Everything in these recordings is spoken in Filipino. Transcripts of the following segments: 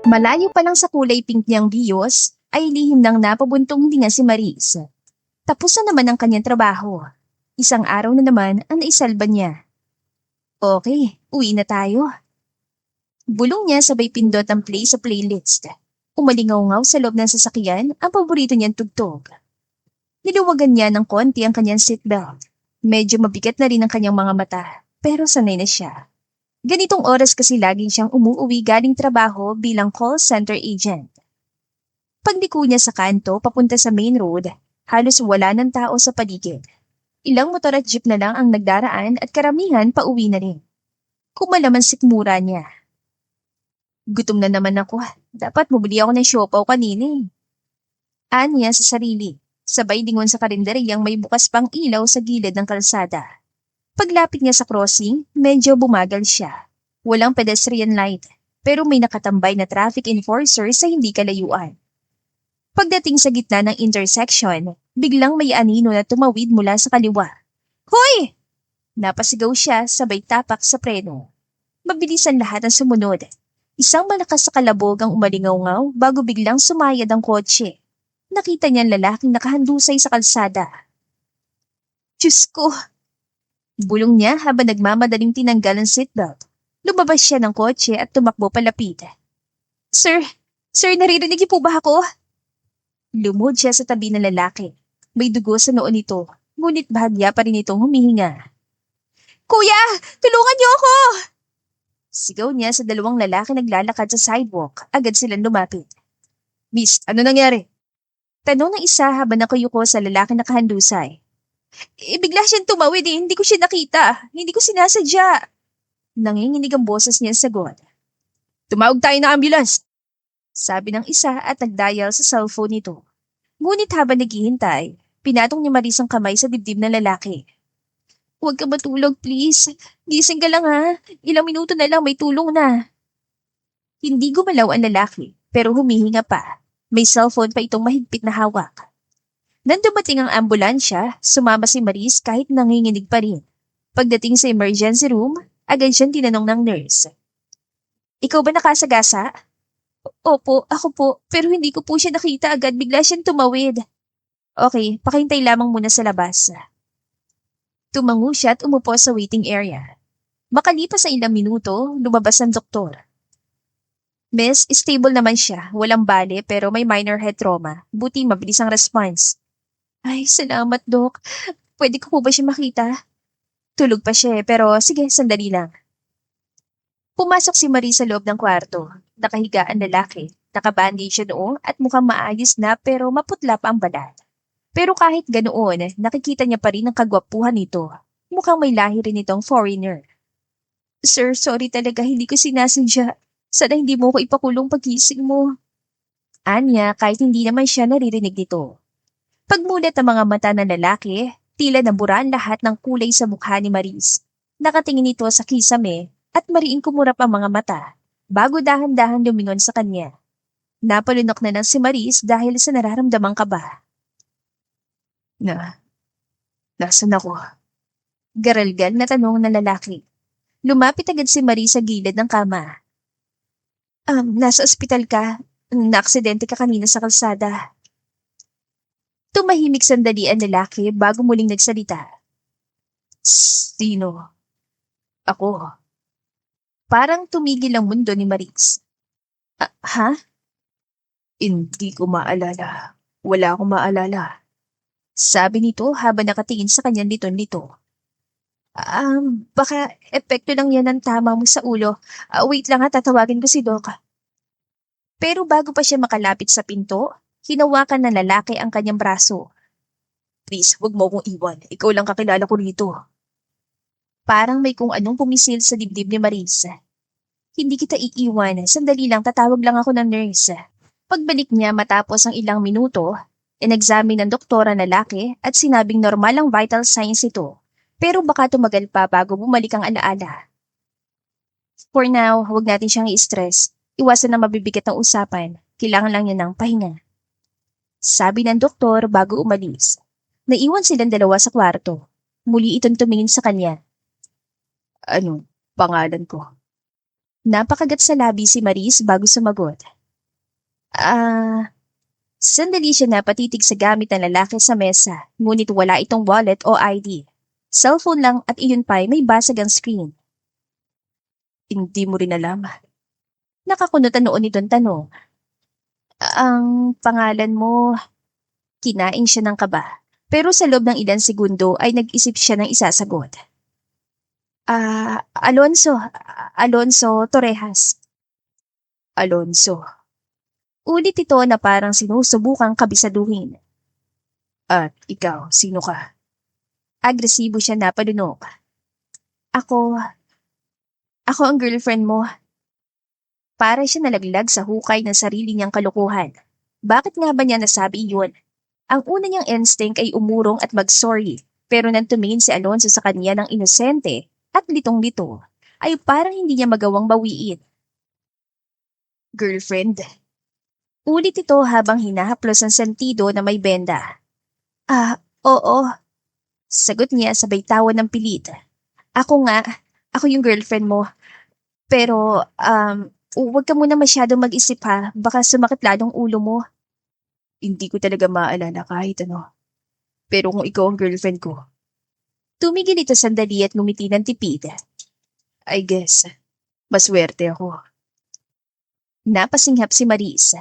Malayo pa lang sa kulay pink niyang biyos, ay lihim nang napabuntong hininga si Maris. Tapos na naman ang kanyang trabaho. Isang araw na naman ang naisalba niya. Okay, uwi na tayo. Bulong niya sabay pindot ang play sa playlist. Umalingaw-ngaw sa loob ng sasakyan ang paborito niyang tugtog. Niluwagan niya ng konti ang kanyang seatbelt. Medyo mabigat na rin ang kanyang mga mata, pero sanay na siya. Ganitong oras kasi laging siyang umuuwi galing trabaho bilang call center agent. Pagliko niya sa kanto papunta sa main road, halos wala ng tao sa paligid. Ilang motor at jeep na lang ang nagdaraan at karamihan pauwi na rin. Kumalaman sikmura niya. Gutom na naman ako. Dapat bumili ako ng siopaw kanina eh. Anya sa sarili, sabay lingon sa karinderyang may bukas pang ilaw sa gilid ng kalsada. Paglapit niya sa crossing, medyo bumagal siya. Walang pedestrian light, pero may nakatambay na traffic enforcer sa hindi kalayuan. Pagdating sa gitna ng intersection, biglang may anino na tumawid mula sa kaliwa. Hoy! Napasigaw siya sabay tapak sa preno. Mabilis ang lahat ang sumunod. Isang malakas sa kalabog ang umalingaw-ngaw bago biglang sumayad ang kotse. Nakita niya ang lalaking nakahandusay sa kalsada. Diyos ko! Bulong niya habang nagmamadaling tinanggal ang seatbelt. Lumabas siya ng kotse at tumakbo palapit. Sir, naririnig niyo po ba ako? Lumod siya sa tabi ng lalaki. May dugo sa noo nito, ngunit bahagya pa rin itong humihinga. Kuya! Tulungan niyo ako! Sigaw niya sa dalawang lalaki naglalakad sa sidewalk. Agad silang lumapit. Miss, ano nangyari? Tanong ng isa habang nakayuko sa lalaki nakahandusay. Bigla siyang tumawid eh. Hindi ko siya nakita. Hindi ko sinasadya. Nanginginig ang boses niya sa sagot. Tumawag tayo ng ambulance. Sabi ng isa at nagdial sa cellphone nito. Ngunit habang naghihintay, pinatong ni Maris ang kamay sa dibdib ng lalaki. Huwag ka matulog, please. Gising ka lang ha. Ilang minuto na lang may tulong na. Hindi gumalaw ang lalaki, pero humihinga pa. May cellphone pa itong mahigpit na hawak. Nang dumating ang ambulansya, sumama si Maris kahit nanginginig pa rin. Pagdating sa emergency room, agad siyang tinanong ng nurse. Ikaw ba nakasagasa? Opo, ako po, pero hindi ko po siya nakita agad bigla siyang tumawid. Okay, pakintay lamang muna sa labas. Tumango siya at umupo sa waiting area. Makalipas sa ilang minuto, lumabas ang doktor. Miss, stable naman siya. Walang bale pero may minor head trauma. Buti mabilis ang response. Ay, salamat, Dok. Pwede ko po ba siya makita? Tulog pa siya pero sige, sandali lang. Pumasok si Marie sa loob ng kwarto. Nakahiga ang lalaki. Nakabandage siya noon at mukhang maayos na pero maputla pa ang balat. Pero kahit ganoon, nakikita niya pa rin ang kagwapuhan nito. Mukhang may lahi rin itong foreigner. Sir, sorry talaga, hindi ko sinasadya. Sana hindi mo ko ipakulong pagising mo. Anya, kahit hindi naman siya naririnig nito. Pagmulat ang mga mata ng lalaki, tila naburaan lahat ng kulay sa mukha ni Maris. Nakatingin ito sa kisame at mariing kumurap ang mga mata, bago dahan-dahan lumingon sa kanya. Napalunok na lang si Maris dahil sa nararamdamang kaba. Nasaan ako? Garalgal na tanong ng lalaki. Lumapit agad si Maris sa gilid ng kama. Nasa ospital ka. Naaksidente ka kanina sa kalsada. Tumahimik sandali ang lalaki bago muling nagsalita. Sino? Ako. Parang tumigil ang mundo ni Maris. Ha? Hindi ko maalala. Wala akong maalala. Sabi nito habang nakatingin sa kanyang liton-lito. Baka epekto lang yan ng tama mo sa ulo. Wait lang ha, tatawagin ko si Doc. Pero bago pa siya makalapit sa pinto, hinawakan ng lalaki ang kanyang braso. Please, huwag mo akong iwan. Ikaw lang kakilala ko rito. Parang may kung anong pumisil sa dibdib ni Maris. Hindi kita iiwan. Sandali lang, tatawag lang ako ng nurse. Pagbalik niya matapos ang ilang minuto, in-examine ng doktora na lalaki at sinabing normal ang vital signs ito. Pero baka tumagal pa bago bumalik ang alaala. For now, huwag natin siyang i-stress. Iwasan na mabibigat ng usapan. Kailangan lang niya ng pahinga. Sabi ng doktor bago umalis. Naiwan silang dalawa sa kwarto. Muli itong tumingin sa kanya. Ano, pangalan ko? Napakagat sa labi si Maris bago sumagot. Sandali siya napatitig sa gamit ng lalaki sa mesa, ngunit wala itong wallet o ID. Cellphone lang at iyon pa'y may basag ang screen. Hindi mo rin alam. Nakakunutan noon itong tanong. Ang pangalan mo, kinain siya ng kaba. Pero sa loob ng ilang segundo ay nag-isip siya ng isasagot. Alonso Torrejas. Alonso. Ulit ito na parang sinusubukang kabisaduhin. At ikaw, sino ka? Agresibo siya na padunok. Ako ang girlfriend mo. Para siya nalaglag sa hukay ng sarili niyang kalokohan. Bakit nga ba niya nasabi iyon? Ang una niyang instinct ay umurong at mag-sorry, pero nang tumingin si Alonso sa kanya ng inosente at litong-lito, ay parang hindi niya magawang bawiin. Girlfriend? Ulit ito habang hinahaplos ang sentido na may benda. Oo. Sagot niya sabay tawa ng pilit. Ako yung girlfriend mo. Pero, huwag ka muna masyadong mag-isip ha, baka sumakit lalong ulo mo. Hindi ko talaga maalala kahit ano. Pero kung ikaw ang girlfriend ko. Tumigil ito sandali at ngumiti ng tipid. I guess, maswerte ako. Napasinghap si Maris.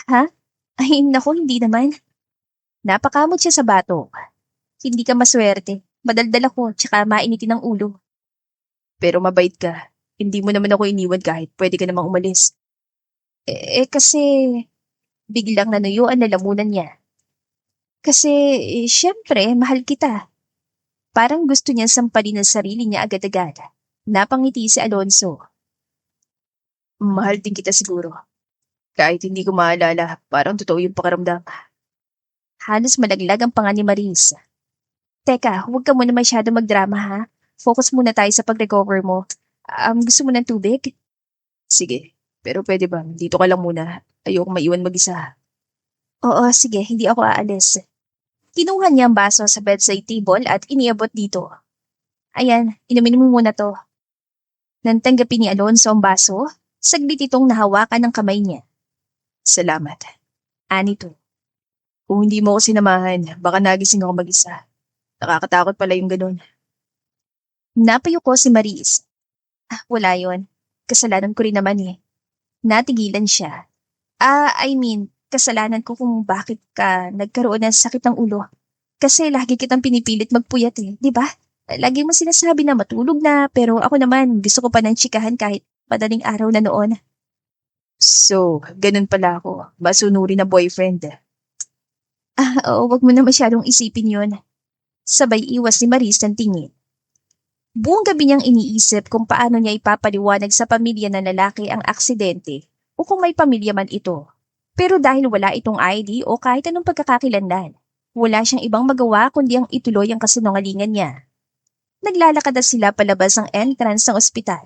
Ha? Ay, naku, hindi naman. Napakamot siya sa batok. Hindi ka maswerte. Madaldal ako, tsaka mainitin ang ulo. Pero mabait ka. Hindi mo naman ako iniwan kahit pwede ka namang umalis. Kasi biglang nanuyuan na lamunan niya. Kasi, syempre, mahal kita. Parang gusto niya sampalin ang sarili niya agad-agad. Napangiti si Alonso. Mahal din kita siguro. Kahit hindi ko maalala, parang totoo yung pakiramdam. Halos malaglag ang panga ni Maris. Teka, huwag ka muna masyado magdrama ha. Focus muna tayo sa pag-recover mo. Gusto mo ng tubig? Sige, pero pwede ba? Dito ka lang muna. Ayoko maiwan mag-isa. Oo, sige, hindi ako aalis. Kinuha niya ang baso sa bedside table at iniabot dito. Ayan, inumin mo muna to. Nang tanggapin ni Alonso ang baso, saglit itong nahawakan ng kamay niya. Salamat. Anito. Kung hindi mo ako sinamahan, baka nagising ako mag-isa. Nakakatakot pala yung ganun. Napayuko si Maris. Wala yon. Kasalanan ko rin naman eh. Natigilan siya. Kasalanan ko kung bakit ka nagkaroon ng sakit ng ulo. Kasi lagi kitang pinipilit magpuyat eh, di ba? Lagi mo sinasabi na matulog na, pero ako naman gusto ko pa ng tsikahan kahit madaling araw na noon. So, ganun pala ako. Masunuri na boyfriend. Oo, wag mo na masyadong isipin yon. Sabay iwas ni Maris ng tingin. Buong gabi niyang iniisip kung paano niya ipapaliwanag sa pamilya ng lalaki ang aksidente o kung may pamilya man ito. Pero dahil wala itong ID o kahit anong pagkakakilanlan, wala siyang ibang magawa kundi ang ituloy ang kasinungalingan niya. Naglalakad na sila palabas ng entrance ng ospital.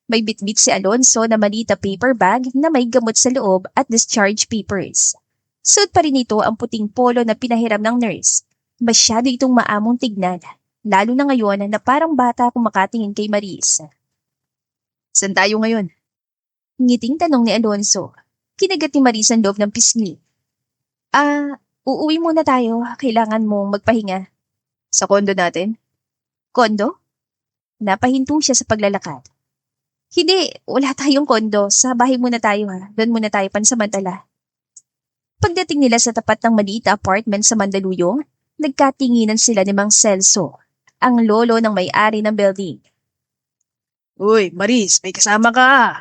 May bitbit si Alonso na malita paper bag na may gamot sa loob at discharge papers. Suot pa rin ito ang puting polo na pinahiram ng nurse. Masyado itong maamong tignan, lalo na ngayon na parang bata kung makatingin kay Maris. Saan tayo ngayon? Ngiting tanong ni Alonso. Kinagat ni Maris ang loob ng pisngi. Uuwi muna tayo. Kailangan mong magpahinga. Sa kondo natin? Kondo? Napahinto siya sa paglalakad. Hindi, wala tayong kondo. Sa bahay muna tayo ha. Doon muna tayo pansamantala. Pagdating nila sa tapat ng maliit na apartment sa Mandaluyong, nagkatinginan sila ni Mang Celso, ang lolo ng may-ari ng building. Uy, Maris, may kasama ka!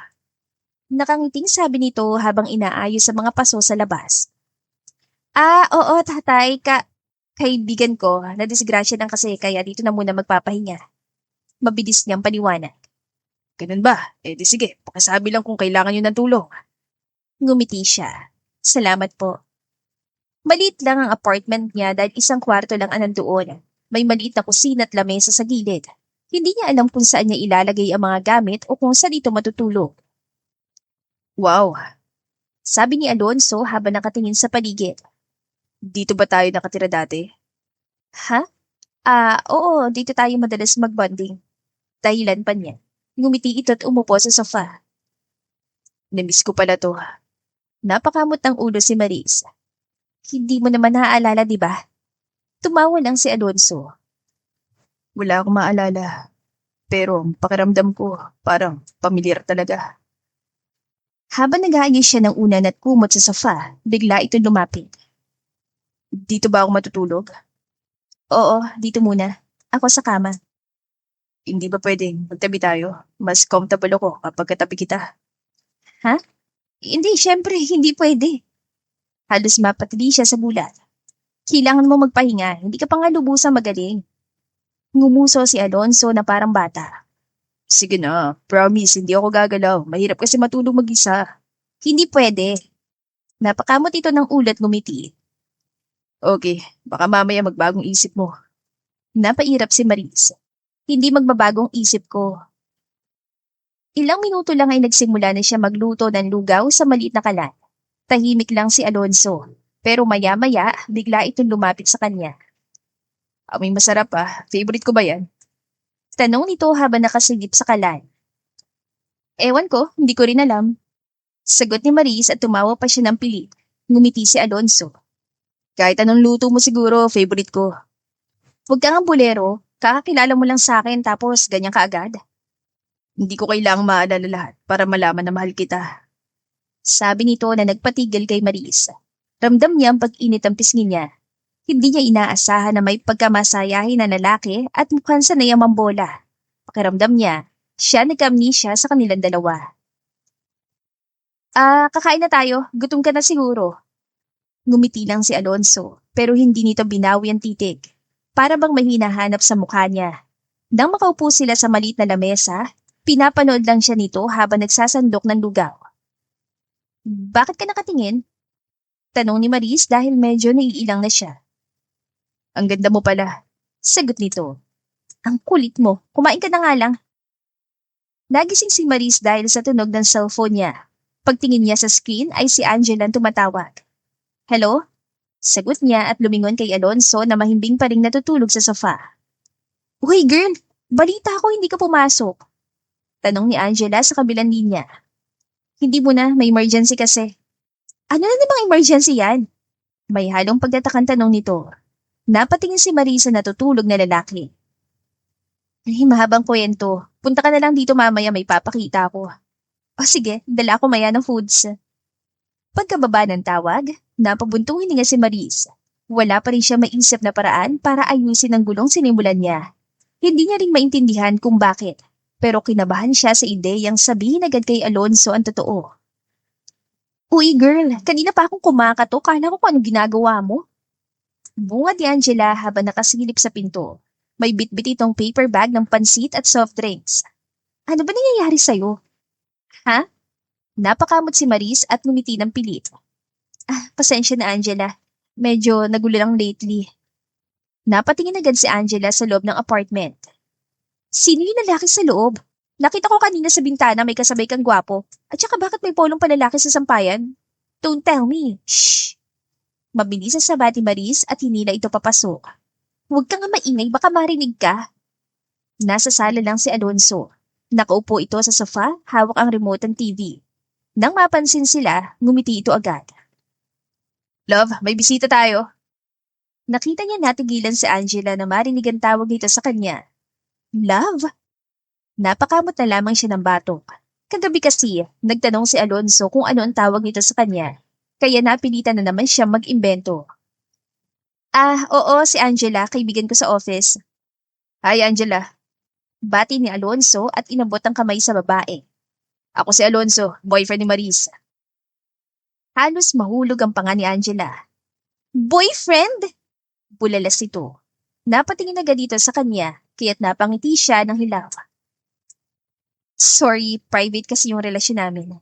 Nakangiting sabi nito habang inaayos sa mga paso sa labas. Oo, tatay, kaibigan ko, nadisgrasya ng kasi kaya dito na muna magpapahinga. Mabilis niyang paliwanag. Ganun ba? Di sige, pakisabi lang kung kailangan niyo ng tulong. Ngumiti siya. Salamat po. Maliit lang ang apartment niya dahil isang kwarto lang ang nandoon. May maliit na kusina at lamesa sa gilid. Hindi niya alam kung saan niya ilalagay ang mga gamit o kung saan ito matutulog. Wow! Sabi ni Alonso habang nakatingin sa paligid. Dito ba tayo nakatira dati? Ha? Oo, dito tayo madalas mag-bonding. Dahilan pa niya. Ngumiti ito at umupo sa sofa. Namiss ko pala to. Napakamot ng ulo si Maris. Hindi mo naman naaalala, di ba? Tumawa lang si Alonso. Wala akong maalala. Pero pakiramdam ko, parang pamilyar talaga. Habang nag-aayos siya ng unan at kumot sa sofa, bigla ito lumapit. Dito ba ako matutulog? Oo, dito muna. Ako sa kama. Hindi ba pwedeng magtabi tayo? Mas comfortable ako kapag katabi kita. Ha? Hindi, syempre, hindi pwede. Halos mapatili siya sa bulat. Kailangan mo magpahinga, hindi ka pa nga lubusang magaling. Ngumuso si Alonso na parang bata. Sige na, promise, hindi ako gagalaw. Mahirap kasi matulog mag-isa. Hindi pwede. Napakamot ito ng ulo at ngumiti. Okay, baka mamaya magbagong isip mo. Napairap si Maris. Hindi magbabagong isip ko. Ilang minuto lang ay nagsimula na siya magluto ng lugaw sa maliit na kalan. Tahimik lang si Alonso. Pero maya-maya, bigla itong lumapit sa kanya. Amoy masarap ah. Favorite ko ba yan? Tanong nito habang nakasilip sa kalan. Ewan ko, hindi ko rin alam. Sagot ni Maris at tumawa pa siya ng pilit. Ngumiti si Alonso. Kahit anong luto mo siguro, favorite ko. Huwag kang bulero, kakakilala mo lang sa akin tapos ganyan ka agad. Hindi ko kailangang maalala lahat para malaman na mahal kita. Sabi nito na nagpatigil kay Maris. Ramdam niya ang pag-init ang pisngi niya. Hindi niya inaasahan na may pagkamasayahin na lalaki at mukhang sanay ang mambola. Pakiramdam niya, siya nag-amnesia sa kanilang dalawa. Kakain na tayo. Gutom ka na siguro. Ngumiti lang si Alonso, pero hindi nito binawi ang titig. Para bang may hinahanap sa mukha niya. Nang makaupo sila sa maliit na lamesa, pinapanood lang siya nito habang nagsasandok ng lugaw. Bakit ka nakatingin? Tanong ni Maris dahil medyo naiilang na siya. Ang ganda mo pala. Sagot nito. Ang kulit mo. Kumain ka na nga lang. Nagising si Maris dahil sa tunog ng cellphone niya. Pagtingin niya sa screen ay si Angela ang tumatawag. Hello? Sagot niya at lumingon kay Alonso na mahimbing pa ring natutulog sa sofa. Uy girl, balita ko hindi ka pumasok. Tanong ni Angela sa kabilang linya. Hindi mo na, may emergency kasi. Ano na namang emergency yan? May halong pagtatakang tanong nito. Napatingin si Marisa na natutulog na lalaki. Ay, mahabang kwento. Punta ka na lang dito mamaya, may papakita ako. O sige, dala ako maya ng foods. Pagkababa ng tawag, napabuntong hininga si Maris. Wala pa rin siya maisip na paraan para ayusin ang gulong sinimulan niya. Hindi niya rin maintindihan kung bakit, pero kinabahan siya sa ideyang sabihin agad kay Alonso ang totoo. Uy girl, kanina pa akong kumakato, kala ko kung anong ginagawa mo. Bungad ni Angela habang nakasilip sa pinto. May bitbit itong paper bag ng pansit at soft drinks. Ano ba nangyayari sa'yo? Ha? Napakamot si Maris at ngumiti ng pilit. Pasensya na Angela. Medyo nagulo lang lately. Napatingin agad si Angela sa loob ng apartment. Sino yung lalaki sa loob? Nakita ko kanina sa bintana may kasabay kang gwapo. At saka bakit may polong palalaki sa sampayan? Don't tell me. Shh! Mabilis sa sabati Maris at hinila ito papasok. Huwag ka nga maingay, baka marinig ka. Nasa sala lang si Alonso. Nakaupo ito sa sofa, hawak ang remote ng TV. Nang mapansin sila, ngumiti ito agad. Love, may bisita tayo. Nakita niya natigilan si Angela na marinig ang tawag nito sa kanya. Love? Napakamot na lamang siya ng batok. Kagabi kasi, nagtanong si Alonso kung ano ang tawag nito sa kanya. Kaya napilitan na naman siya mag-imbento. Oo, si Angela, kaibigan ko sa office. Hi Angela. Bati ni Alonso at inabot ang kamay sa babae. Ako si Alonso, boyfriend ni Maris. Halos mahulog ang panga ni Angela. Boyfriend? Bulalas ito. Napatingin agad dito sa kanya, kaya't napangiti siya ng hilaw. Sorry, private kasi yung relasyon namin.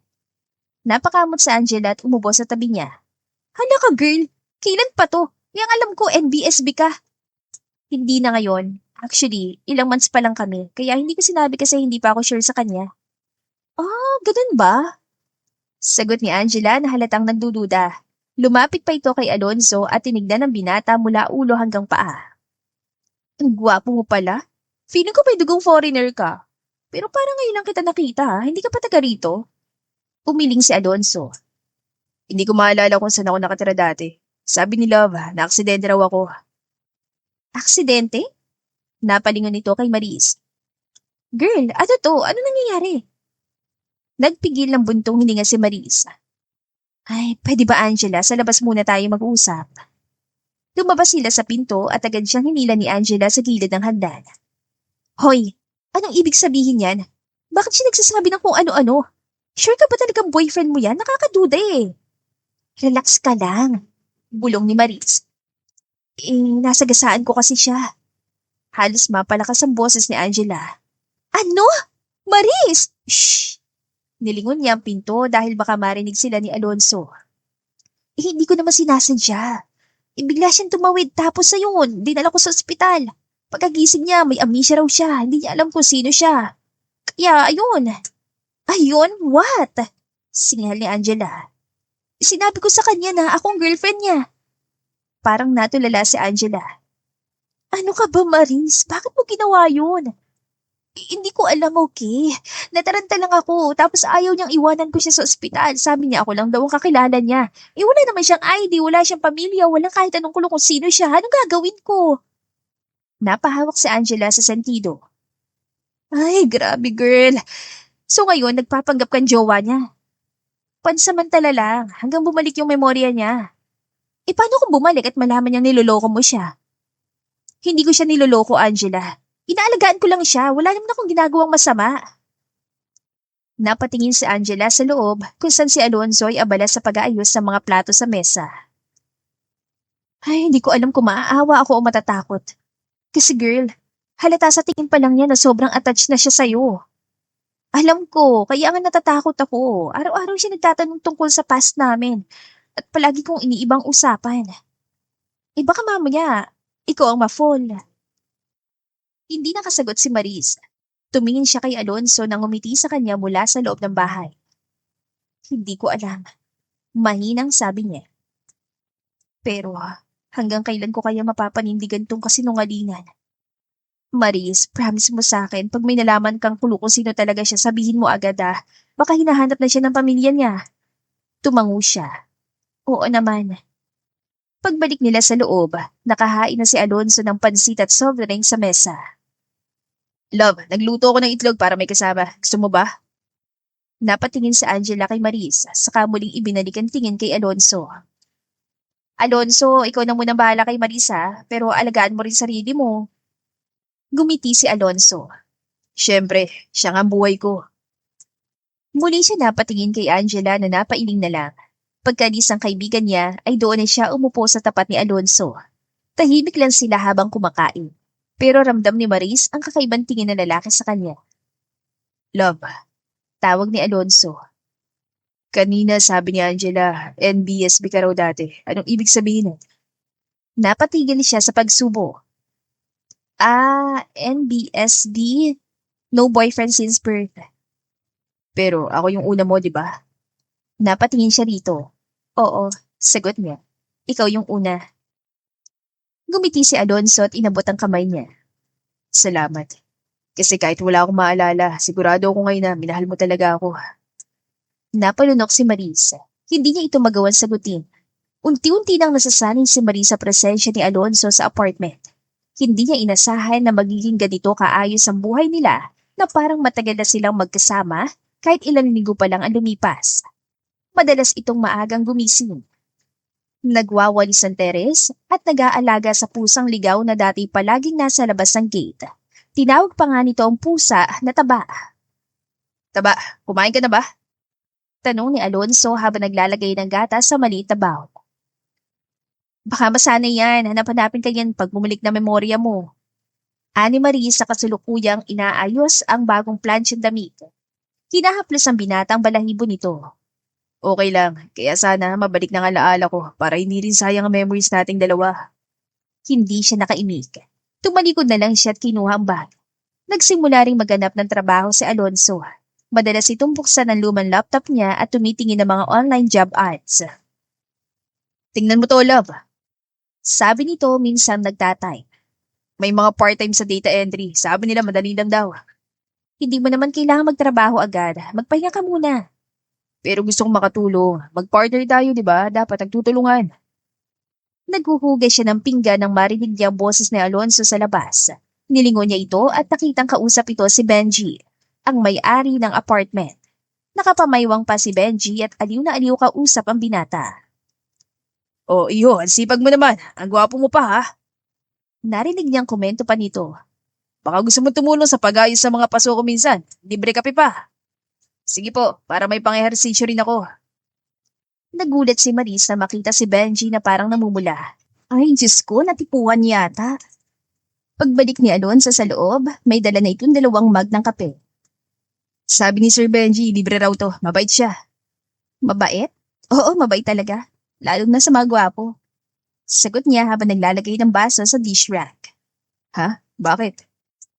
Napakamot sa Angela at umubos sa tabi niya. Hala ka girl, kailan pa to? Yang alam ko NBSB ka. Hindi na ngayon. Actually, ilang months pa lang kami, kaya hindi ko sinabi kasi hindi pa ako sure sa kanya. Ganun ba? Sagot ni Angela na halatang nagdududa. Lumapit pa ito kay Alonso at tinignan ng binata mula ulo hanggang paa. Ang gwapo mo pala. Feeling ko may dugong foreigner ka. Pero parang ngayon lang kita nakita ha, hindi ka pa taga rito. Umiling si Alonso. Hindi ko maalala kung saan ako nakatira dati. Sabi ni Love, na-aksidente raw ako. Aksidente? Napalingon nito kay Maris. Girl, ano to? Ano nangyayari? Nagpigil ng buntong hininga si Maris. Ay, pwede ba Angela? Sa labas muna tayo mag-usap. Lumabas sila sa pinto at agad siyang hinila ni Angela sa gilid ng hagdan. Hoy, anong ibig sabihin yan? Bakit siya nagsasabi ng kung ano-ano? Sure ka ba talagang boyfriend mo yan? Nakakaduda eh. Relax ka lang. Bulong ni Maris. Nasagasaan ko kasi siya. Halos mapalakas ang boses ni Angela. Ano? Maris! Shh! Nilingon niya ang pinto dahil baka marinig sila ni Alonso. Hindi ko naman sinasadya. Bigla siyang tumawid tapos ayun, dinala ko sa ospital. Pagkagising niya, may amnesia raw siya. Hindi niya alam kung sino siya. Kaya ayun. Ayun? What? Sinihal ni Angela. Sinabi ko sa kanya na akong girlfriend niya. Parang natulala si Angela. Ano ka ba, Maris? Bakit mo ginawa yun? Hindi ko alam, okay. Nataranta lang ako, tapos ayaw niyang iwanan ko siya sa ospital. Sabi niya ako lang daw ang kakilala niya. Wala naman siyang ID, wala siyang pamilya, walang kahit anong kulong kung sino siya. Anong gagawin ko? Napahawak si Angela sa sentido. Ay, grabe girl. So ngayon, nagpapanggap kang jowa niya. Pansamantala lang, hanggang bumalik yung memorya niya. Paano kung bumalik at malaman niyang niloloko mo siya? Hindi ko siya niloloko, Angela. Inaalagaan ko lang siya. Wala naman akong ginagawang masama. Napatingin si Angela sa loob kung saan si Alonso ay abala sa pag-aayos ng mga plato sa mesa. Ay, hindi ko alam kung maaawa ako o matatakot. Kasi girl, halata sa tingin pa lang niya na sobrang attached na siya sa'yo. Alam ko, kaya nga natatakot ako. Araw-araw siya nagtatanong tungkol sa past namin. At palagi kong iniibang usapan. Baka mamaya, ikaw ang ma-fall. Hindi nakasagot si Maris. Tumingin siya kay Alonso nang umiti sa kanya mula sa loob ng bahay. Hindi ko alam. Mahinang sabi niya. Pero hanggang kailan ko kaya mapapanindigan tong kasinungalingan? Maris, promise mo sa akin, pag may nalaman kang kulo kung sino talaga siya, sabihin mo agad ah. Baka hinahanap na siya ng pamilya niya. Tumango siya. Oo naman. Pagbalik nila sa loob, nakahain na si Alonso ng pansit at soft drink sa mesa. Love, nagluto ako ng itlog para may kasama. Gusto mo ba? Napatingin si Angela kay Maris, saka muling ibinalik ang tingin kay Alonso. Alonso, ikaw na muna bahala kay Marisa, pero alagaan mo rin sarili mo. Gumiti si Alonso. Siyempre, siya nga ang buhay ko. Muli siya napatingin kay Angela na napailing na lang. Pagkalis ang kaibigan niya ay doon na siya umupo sa tapat ni Alonso. Tahimik lang sila habang kumakain. Pero ramdam ni Maris ang kakaibang tingin ng lalaki sa kanya. Love, tawag ni Alonso. Kanina sabi ni Angela, NBSB ka raw dati. Anong ibig sabihin nun? Napatigil siya sa pagsubo. NBSB? No boyfriend since birth. Pero ako yung una mo, di ba? Napatingin siya rito. Oo, sagot niya. Ikaw yung una. Gumiti si Alonso at inabot ang kamay niya. Salamat. Kasi kahit wala akong maalala, sigurado ako ngayon na minahal mo talaga ako. Napalunok si Marisa. Hindi niya ito magawang sagutin. Unti-unti nang nasasanay si Marisa sa presensya ni Alonso sa apartment. Hindi niya inasahan na magiging ganito kaayos ang buhay nila na parang matagal na silang magkasama kahit ilang linggo pa lang ang lumipas. Madalas itong maagang gumising. Nagwawalis ng teres at nag-aalaga sa pusang ligaw na dati palaging nasa labas ng gate. Tinawag pa nga nito ang pusa na Taba. Taba, kumain ka na ba? Tanong ni Alonso habang naglalagay ng gatas sa maliit na bowl. Baka masanay yan, hanap-hanapin ka yan pag bumalik na memorya mo. Ani Marie sa kasulukuyang inaayos ang bagong planchang damit. Hinahaplos ang binatang balahibo nito. Okay lang, kaya sana mabalik ng alaala ko para hindi rin sayang ang memories nating dalawa. Hindi siya nakaimik. Tumalikod na lang siya at kinuha ang bag. Nagsimula ring maghanap ng trabaho si Alonso. Madalas itong buksan ang lumang laptop niya at tumitingin ng mga online job ads. Tingnan mo to, love. Sabi nito minsan nagtatay. May mga part-time sa data entry. Sabi nila madali lang daw. Hindi mo naman kailangan magtrabaho agad. Magpahinga ka muna. Pero gusto kong makatulong. Mag-partner tayo, di ba? Dapat nagtutulungan. Naghuhugay siya ng pinggan nang marinig niya ang boses ni Alonso sa labas. Nilingon niya ito at nakitang kausap ito si Benji, ang may-ari ng apartment. Nakapamaywang pa si Benji at aliw na aliw kausap ang binata. O, iyo, ang sipag mo naman. Ang gwapo mo pa, ha? Narinig niyang komento pa nito. Baka gusto mo tumulong sa pag-ayos sa mga paso ko minsan. Libre kape pa. Sige po, para may pang-ehersisyo rin ako. Nagulat si Maris na makita si Benji na parang namumula. Ay, Diyos ko, natipuan yata. Pagbalik ni Alonso sa loob, may dala na itong 2 mug ng kape. Sabi ni Sir Benji, libre raw to. Mabait siya. Mabait? Oo, mabait talaga. Lalo na sa mga gwapo. Sagot niya habang naglalagay ng baso sa dish rack. Ha? Bakit?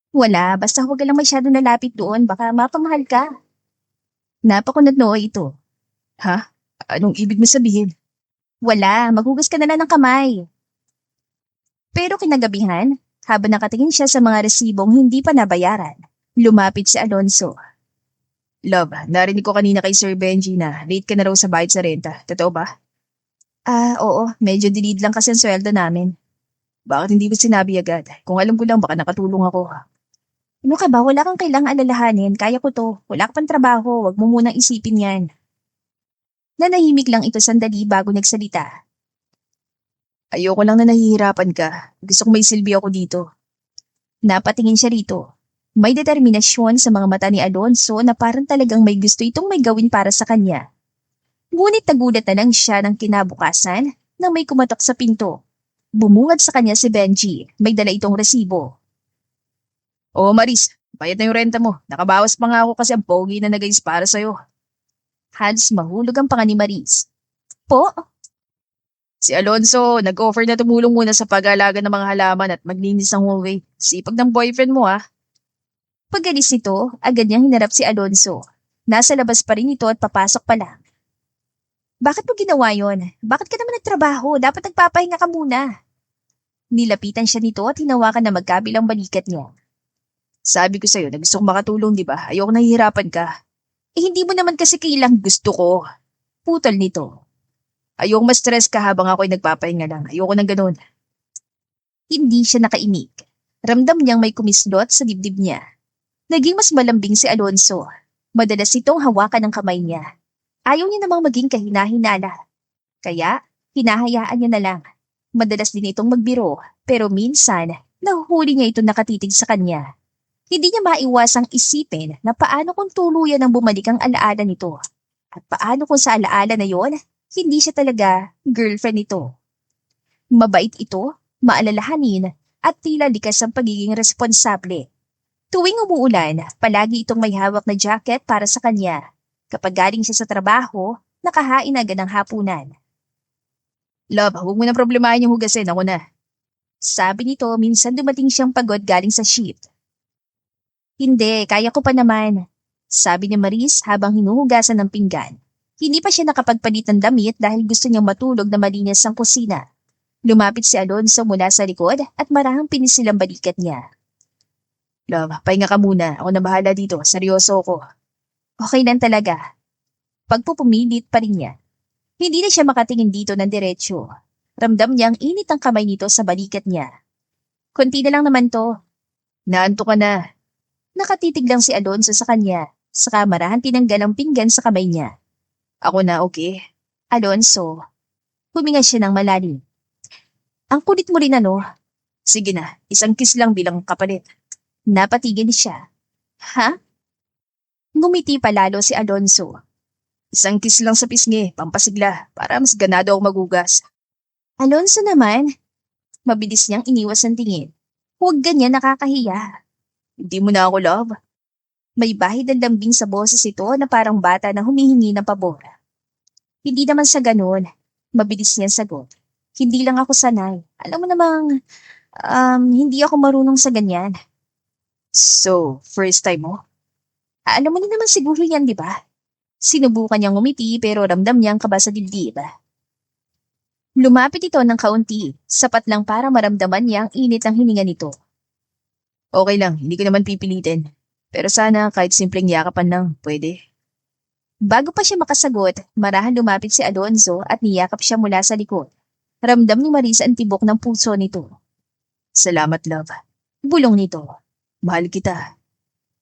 Wala, basta huwag ka lang masyado nalapit doon, baka mapamahal ka. Napakunad noo ito. Ha? Anong ibig mo sabihin? Wala, maghugas ka na lang ng kamay. Pero kinagabihan, habang nakatingin siya sa mga resibong hindi pa nabayaran, lumapit si Alonso. Love, narinig ko kanina kay Sir Benji na late ka na raw sa bayad sa renta. Totoo ba? Oo, medyo delayed lang kasi ang sweldo namin. Bakit hindi mo sinabi agad? Kung alam ko lang, baka nakatulong ako. Ano ka ba? Wala kang kailangang alalahanin. Kaya ko to. Wala ka pang trabaho. Huwag mo munang isipin yan. Nanahimik lang ito sandali bago nagsalita. Ayoko lang na nahihirapan ka. Gusto kong may silbi ako dito. Napatingin siya rito. May determinasyon sa mga mata ni Alonso na parang talagang may gusto itong may gawin para sa kanya. Ngunit nagulat na lang siya ng kinabukasan nang may kumatok sa pinto. Bumungad sa kanya si Benji. May dala itong resibo. Oo, Maris, bayad na yung renta mo. Nakabawas pa nga ako kasi ang pogi na nagayos para sa'yo. Halos mahulog ang panga ni Maris. Po? Si Alonso, nag-offer na tumulong muna sa pag-aalaga ng mga halaman at maglinis ng hallway. Sipag ng boyfriend mo, ha? Pagalis nito, agad niyang hinarap si Alonso. Nasa labas pa rin ito at papasok pa lang. Bakit mo ginawa yon? Bakit ka naman nagtrabaho? Dapat nagpapahinga ka muna. Nilapitan siya nito at hinawakan na magkabilang balikat niya. Sabi ko sa'yo na gusto kong makatulong, di ba? Ayoko nahihirapan ka. Hindi mo naman kasi kailang gusto ko. Putol nito. Ayoko ma-stress ka habang ako'y nagpapahinga lang. Ayoko nang ganun. Hindi siya nakainig. Ramdam niyang may kumislot sa dibdib niya. Naging mas malambing si Alonso. Madalas itong hawakan ng kamay niya. Ayaw niya namang maging kahina-hinala. Kaya, hinahayaan niya na lang. Madalas din itong magbiro, pero minsan, nahuhuli niya ito nakatitig sa kanya. Hindi niya maiwasang isipin na paano kung tuluyan ang bumalik ang alaala nito. At paano kung sa alaala na yon, hindi siya talaga girlfriend nito. Mabait ito, maalalahanin, at tila likas ang pagiging responsable. Tuwing umuulan, palagi itong may hawak na jacket para sa kanya. Kapag galing siya sa trabaho, nakahain agad ng hapunan. Love, huwag mo na problemahin yung hugasin. Ako na. Sabi nito, minsan dumating siyang pagod galing sa shift. Hindi, kaya ko pa naman. Sabi ni Maris habang hinuhugasan ng pinggan. Hindi pa siya nakapagpalit ng damit dahil gusto niyang matulog na malinis ang kusina. Lumapit si Alonso mula sa likod at marahang pinisil ang balikat niya. Love, pahinga ka muna. Ako na bahala dito. Seryoso ako. Okay lang talaga. Pagpupumilit pa rin niya. Hindi na siya makatingin dito ng diretsyo. Ramdam niya ang init ng kamay nito sa balikat niya. Konti na lang naman to. Naanto ka na. Nakatitig lang si Alonso sa kanya. Sa kamarahan tinanggal ang pinggan sa kamay niya. Ako na, okay? Alonso. Huminga siya ng malalim. Ang kulit mo rin ano? Sige na, isang kiss lang bilang kapalit. Napatigil siya. Ha? Ngumiti palalo si Alonso. Isang kiss lang sa pisngi, pampasigla, para mas ganado ako magugas. Alonso naman. Mabilis niyang iniwas ang tingin. Huwag ganyan, nakakahiya. Hindi mo na ako love. May bahid ang lambing sa boses ito na parang bata na humihingi ng pabor. Hindi naman sa ganun. Mabilis niyang sagot. Hindi lang ako sanay. Alam mo namang, hindi ako marunong sa ganyan. So, first time mo? Alam mo na naman siguro yan, di ba? Sinubukan niyang umiti pero ramdam niyang kaba sa dibdib. Lumapit ito ng kaunti, sapat lang para maramdaman niya ang init ng hininga nito. Okay lang, hindi ko naman pipilitin. Pero sana kahit simpleng yakapan lang, pwede. Bago pa siya makasagot, marahan lumapit si Alonzo at niyakap siya mula sa likod. Ramdam ni Maris ang tibok ng puso nito. Salamat, love. Bulong nito. Mahal kita.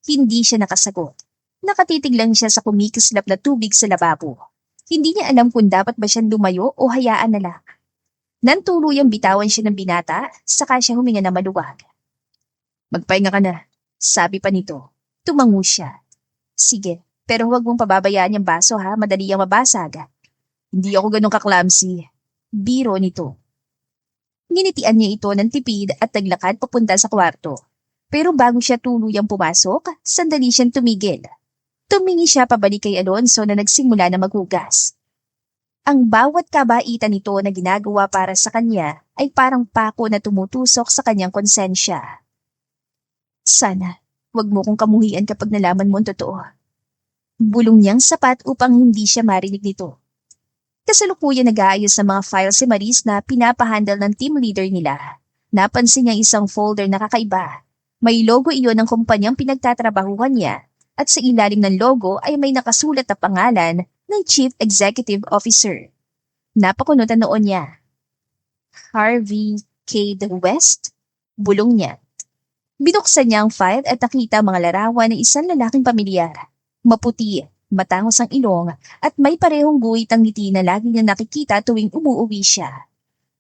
Hindi siya nakasagot. Nakatitig lang siya sa kumikislap na tubig sa lababo. Hindi niya alam kung dapat ba siyang lumayo o hayaan na lang. Nantuluyang bitawan siya ng binata, saka siya huminga na maluwag. Magpahinga ka na. Sabi pa nito. Tumango siya. Sige, pero huwag mong pababayaan yung baso ha, madali ang mabasag. Hindi ako ganun ka-clumsy. Biro nito. Nginitian niya ito ng tipid at naglakad papunta sa kwarto. Pero bago siya tuluyang pumasok, sandali siyang tumigil. Tumingi siya pabalik kay Alonzo na nagsimula na maghugas. Ang bawat kabaitan nito na ginagawa para sa kanya ay parang pako na tumutusok sa kanyang konsensya. Sana, wag mo kong kamuhian kapag nalaman mo ang totoo. Bulong niyang sapat upang hindi siya marinig nito. Kasalukuyan nag-aayos ng mga files si Maris na pinapahandle ng team leader nila. Napansin niya isang folder na kakaiba. May logo iyon ng kumpanyang pinagtatrabahuhan niya at sa ilalim ng logo ay may nakasulat na pangalan ng Chief Executive Officer. Napakunutan noon niya. Harvey K. West? Bulong niya. Binuksan niya ang file at nakita mga larawan ng isang lalaking pamilyar. Maputi, matangos ang ilong at may parehong guhit ang ngiti na lagi niya nakikita tuwing umuuwi siya.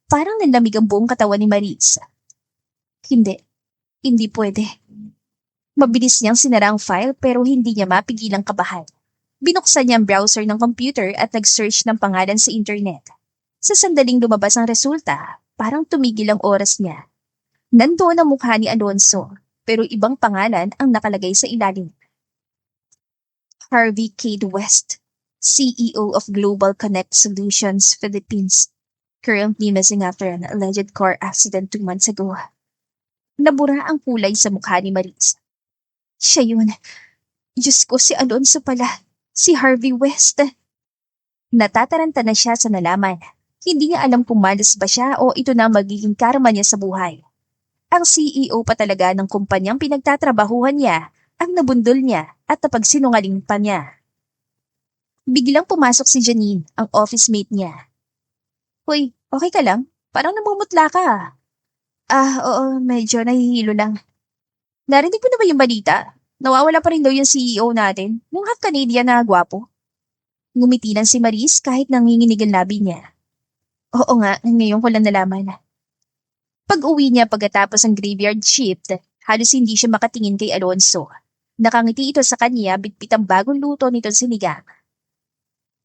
Parang nanlamig ang buong katawan ni Maris. Hindi pwede. Mabilis niyang sinara ang file pero hindi niya mapigilang kabahan. Binuksan niya ang browser ng computer at nag-search ng pangalan sa internet. Sa sandaling lumabas ang resulta, parang tumigil ang oras niya. Nandoon ang mukha ni Alonzo, pero ibang pangalan ang nakalagay sa ilalim. Harvey K. West, CEO of Global Connect Solutions Philippines, currently missing after an alleged car accident 2 months ago. Nabura ang kulay sa mukha ni Maris. Siya yun. Diyos ko, si Alonzo pala. Si Harvey West. Natataranta na siya sa nalaman. Hindi niya alam kung malas ba siya o ito na magiging karma niya sa buhay. Ang CEO pa talaga ng kumpanyang pinagtatrabahuhan niya ang nabundol niya at napagsinungaling pa niya. Biglang pumasok si Janine, ang office mate niya. Hoy, okay ka lang? Parang namumutla ka. Oo, medyo nahihilo lang. Narinig mo na ba yung balita? Nawawala pa rin daw yung CEO natin, yung half-Canadian na gwapo. Ngumiti lang si Maris kahit nanginginig ang labi niya. Oo nga, ngayon ko lang nalaman. Pag-uwi niya pagkatapos ng graveyard shift, halos hindi siya makatingin kay Alonzo. Nakangiti ito sa kanya bitbit ang bagong luto nitong sinigang.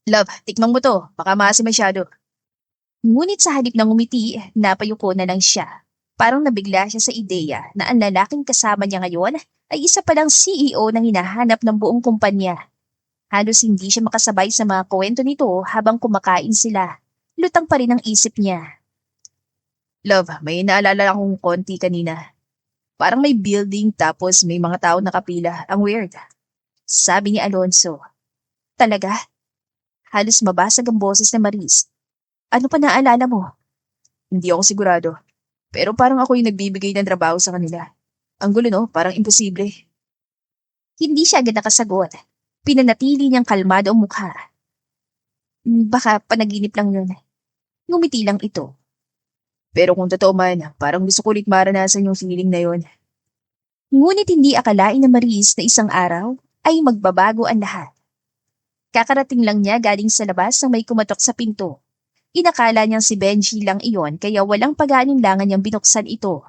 Love, tikman mo to. Baka maasim masyado. Ngunit sa halip ng umiti, napayuko na lang siya. Parang nabigla siya sa ideya na ang lalaking kasama niya ngayon ay isa palang CEO na hinahanap ng buong kumpanya. Halos hindi siya makasabay sa mga kwento nito habang kumakain sila. Lutang pa rin ang isip niya. Love, may naalala akong konti kanina. Parang may building tapos may mga tao nakapila. Ang weird. Sabi ni Alonzo. Talaga? Halos mabasag ang boses ni Maris. Ano pa naalala mo? Hindi ako sigurado. Pero parang ako yung nagbibigay ng trabaho sa kanila. Ang gulo no, parang imposible. Hindi siya agad nakasagot. Pinanatili niyang kalmado ang mukha. Baka panaginip lang yun. Ngumiti lang ito. Pero kung totoo man, parang gusto ko ulit maranasan yung feeling na yun. Ngunit hindi akalain na Maris na isang araw ay magbabago ang lahat. Kakarating lang niya galing sa labas nang may kumatok sa pinto. Inakala niyang si Benji lang iyon kaya walang pag-aalinlangan niyang binuksan ito.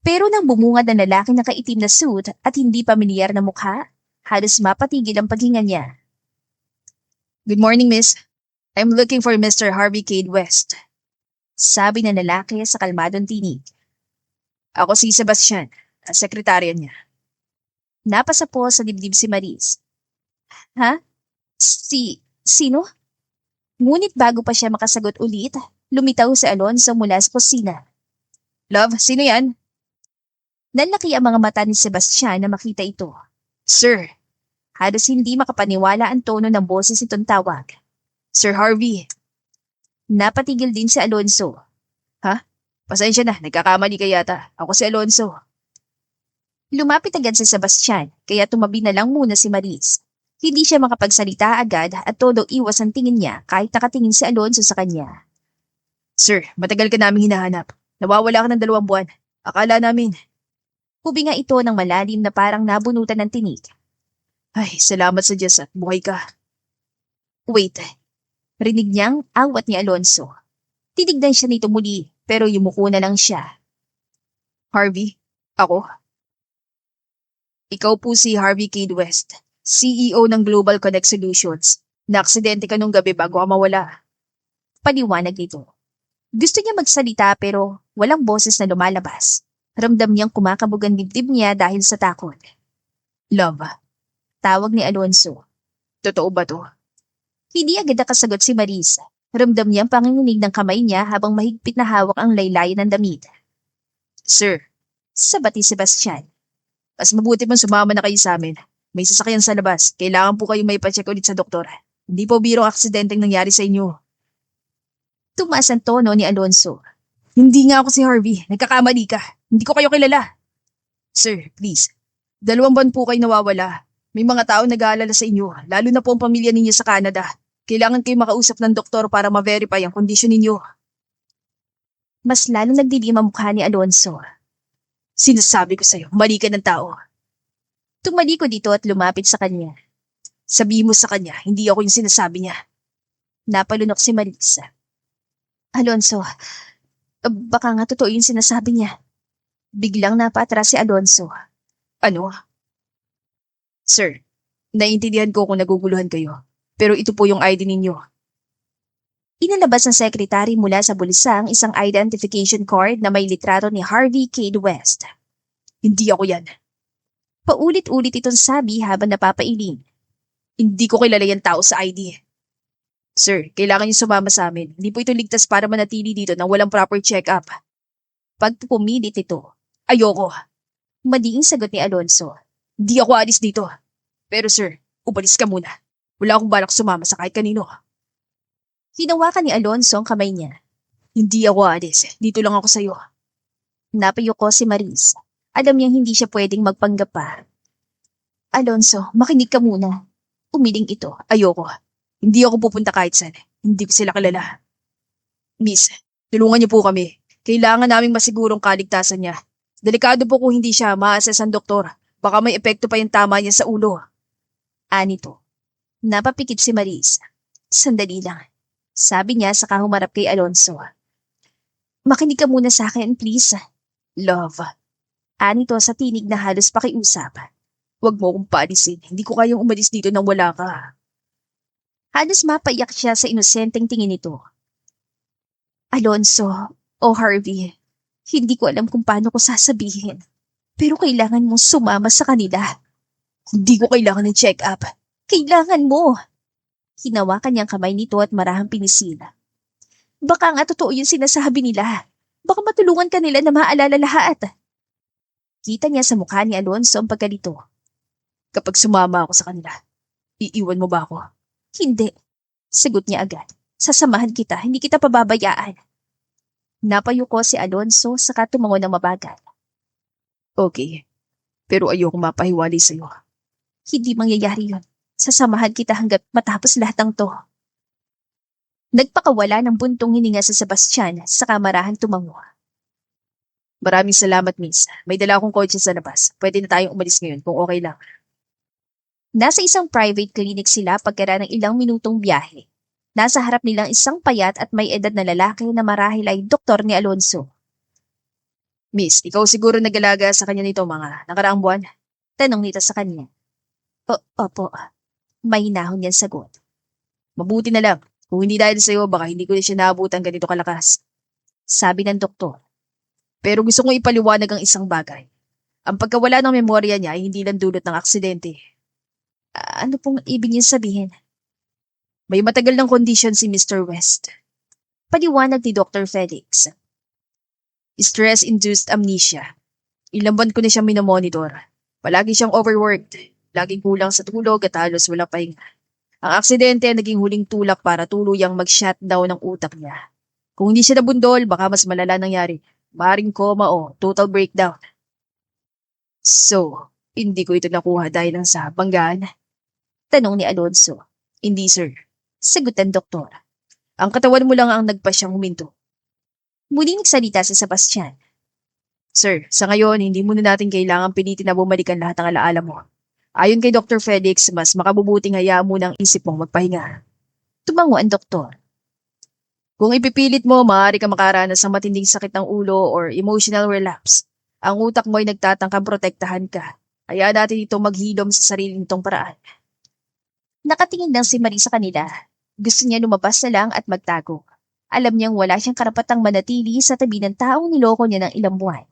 Pero nang bumungad ang lalaki na kaitim na suit at hindi pamilyar na mukha, halos mapatigil ang paghinga niya. Good morning, miss. I'm looking for Mr. Harvey K. West. Sabi ng lalaki sa kalmadong tinig. Ako si Sebastian, sekretarya niya. Napasa po sa dibdib si Maris. Ha? Sino? Ngunit bago pa siya makasagot ulit, lumitaw si Alonzo mula sa kusina. Love, sino yan? Nanlaki ang mga mata ni Sebastian na makita ito. Sir. Halos hindi makapaniwala ang tono ng boses nitong tawag. Sir Harvey. Napatigil din si Alonzo. Ha? Pasensya na, nagkakamali ka yata. Ako si Alonzo. Lumapit agad si Sebastian, kaya tumabi na lang muna si Maris. Hindi siya makapagsalita agad at todo iwas ang tingin niya kahit nakatingin si Alonso sa kanya. Sir, matagal ka namin hinahanap. Nawawala ka ng 2 buwan. Akala namin. Hubi nga ito ng malalim na parang nabunutan ng tinig. Ay, salamat sa Diyos at buhay ka. Wait, rinig niyang awat ni Alonso. Tinignan siya nito muli pero yumuko na lang siya. Harvey, ako. Ikaw po si Harvey Cade West, CEO ng Global Connect Solutions. Naaksidente ka nung gabi bago ka mawala. Paliwanag nito. Gusto niya magsalita pero walang boses na lumalabas. Ramdam niyang kumakabog ang dibdib niya dahil sa takot. Love, Tawag ni Alonso. totoo ba to? Hindi agad nakasagot si Marisa. Ramdam niya ang panginginig ng kamay niya habang mahigpit na hawak ang laylayan ng damit. Sir, Sabat ni Sebastian. mas mabuti pang sumama na kayo sa amin. May sasakyan sa labas. Kailangan po kayo may pa-check ulit sa doktor. Hindi po birong aksidenteng nangyari sa inyo. Tumaas ang tono ni Alonso. Hindi nga ako si Harvey. Nagkakamali ka. Hindi ko kayo kilala. Sir, please. 2 buwan po kayo nawawala. May mga tao nag-aalala sa inyo, lalo na po ang pamilya ninyo sa Canada. Kailangan kayo makausap ng doktor para ma-verify ang kondisyon ninyo. Mas lalo nagdilim ang mukha ni Alonso. Sinasabi ko sa'yo, mali ka ng tao. Tumaliko dito at lumapit sa kanya. Sabihin mo sa kanya, hindi ako yung sinasabi niya. Napalunok si Marisa. Alonso, baka nga totoo yung sinasabi niya. Biglang napatras si Alonso. Ano? Sir, naiintindihan ko kung naguguluhan kayo. Pero ito po yung ID ninyo. Inalabas ng sekretary mula sa bulsa ang isang identification card na may litrato ni Harvey Cade West. Hindi ako yan. Paulit-ulit itong sabi habang napapailing. Hindi ko kilala yung tao sa ID. Sir, kailangan niyo sumama sa amin. Hindi po ito ligtas para manatili dito nang walang proper check-up. Pagpumilit ito, Ayoko. madiing sagot ni Alonso. Hindi ako alis dito. Pero sir, umalis ka muna. Wala akong balak sumama sa kahit kanino. Hinawakan ni Alonso ang kamay niya. Hindi ako alis. Dito lang ako sa'yo. Napayuko si Maris. Alam niyang hindi siya pwedeng magpanggap pa. Alonso, makinig ka muna. Umiling ito. Ayoko. Hindi ako pupunta kahit saan. Hindi ko sila kilala. Miss, tulungan niyo po kami. Kailangan naming masigurong kaligtasan niya. Delikado po kung hindi siya ma-assess ang doktor. Baka may epekto pa yung tama niya sa ulo. Anito. Napapikit si Maris. Sandali lang. Sabi niya sa humarap kay Alonso. Makinig ka muna sa akin, please. Love, Anito sa tinig na halos pakiusap. wag mo akong paalisin. Hindi ko kayang umalis dito nang wala ka. Halos mapaiyak siya sa inosenteng tingin nito. Alonso, Harvey, hindi ko alam kung paano ko sasabihin. Pero kailangan mong sumama sa kanila. Hindi ko kailangan ng check-up. Kailangan mo! Hinawakan niyang kamay nito at marahang pinisila. Baka nga totoo yung sinasabi nila. Baka matulungan ka nila na maalala lahat. Kita niya sa mukha ni Alonso ang pagkalito. Kapag sumama ako sa kanila, iiwan mo ba ako? Hindi. Sagot niya agad. Sasamahan kita, hindi kita pababayaan. Napayuko si Alonso saka tumango ng mabagal. Okay, pero ayoko mapahiwalay sa'yo. Hindi mangyayari yun. Sasamahan kita hanggat matapos lahat ng to. Nagpakawala ng buntong hininga sa Sebastian saka marahan tumango. Maraming salamat, miss. May dala akong kotse sa labas. Pwede na tayong umalis ngayon kung okay lang. Nasa isang private clinic sila pagkaraan ng ilang minutong biyahe. Nasa harap nilang isang payat at may edad na lalaki na marahil ay doktor ni Alonso. Miss, ikaw siguro nag-alaga sa kanya nito mga nakaraang buwan? Tanong nito sa kanya. Opo. May hinahon niyang sagot. Mabuti na lang. Kung hindi dahil sa'yo, baka hindi ko na siya naabutan ganito kalakas. Sabi ng doktor. Pero gusto kong ipaliwanag ang isang bagay. Ang pagkawala ng memorya niya ay hindi lang dulot ng aksidente. Ano pong ibig niyang sabihin? May matagal ng kondisyon si Mr. West. Paliwanag ni Dr. Felix. Stress-induced amnesia. Ilang buwan ko na siyang minomonitor. Palagi siyang overworked. Laging kulang sa tulog at halos walang pahinga. Ang aksidente ay naging huling tulak para tuluyang mag-shutdown ng utak niya. Kung hindi siya nabundol, baka mas malala nangyari. Maring coma o total breakdown. So, hindi ko ito nakuha dahil lang sa banggaan. Tanong ni Alonso. Hindi, sir. Sagot ng doktor. Ang katawan mo lang ang nagpasyang huminto. Muling nagsalita si Sebastian. Sir, sa ngayon, hindi muna natin kailangan pilitin na bumalikan lahat ng alaala mo. Ayon kay Dr. Felix, mas makabubuting hayaan mo ng isip mong magpahinga. Tumango ang doktor. Kung ipipilit mo, maaari ka makaranas ng matinding sakit ng ulo or emotional relapse. Ang utak mo ay nagtatangkang protektahan ka. Hayaan natin ito maghilom sa sarili nitong paraan. Nakatingin lang si Marie sa kanila. Gusto niya lumabas na lang at magtago. Alam niyang wala siyang karapatang manatili sa tabi ng taong niloko niya ng ilang buwan.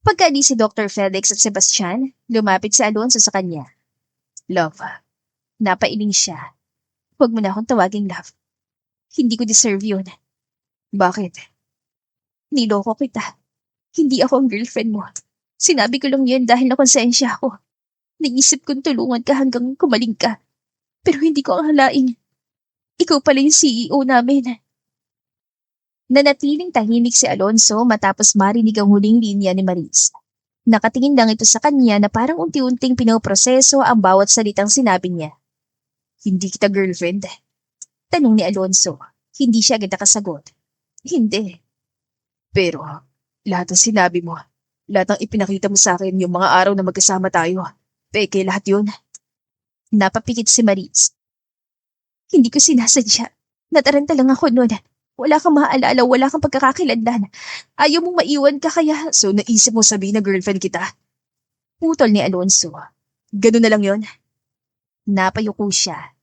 Pagkaalis si Dr. Felix at Sebastian, lumapit si Alonso sa kanya. Love. Napailing siya. Huwag mo na akong tawaging love. Hindi ko deserve yun. Bakit? Niloko kita. Hindi ako ang girlfriend mo. Sinabi ko lang yun dahil nakonsensya ako. Naisip kong tulungan ka hanggang kumaling ka. Pero hindi ko ang halain. Ikaw pala yung CEO namin. Nanatiling tahimik si Alonso matapos marinig ang huling linya ni Maris. Nakatingin lang ito sa kanya na parang unti-unting pinoproseso ang bawat salitang sinabi niya. Hindi kita girlfriend. Tanong ni Alonso. Hindi siya agad nakasagot. Hindi. Pero, lahat ng sinabi mo, lahat ng ipinakita mo sa akin yung mga araw na magkasama tayo, peke lahat yun. Napapikit si Maris. Hindi ko sinasadya. Nataranta lang ako noon. Wala kang maaalala, wala kang pagkakakilanlan. Ayaw mong maiwan ka kaya. So naisip mo sabihin na girlfriend kita? Putol ni Alonso. Ganun na lang yon. Napayuko siya.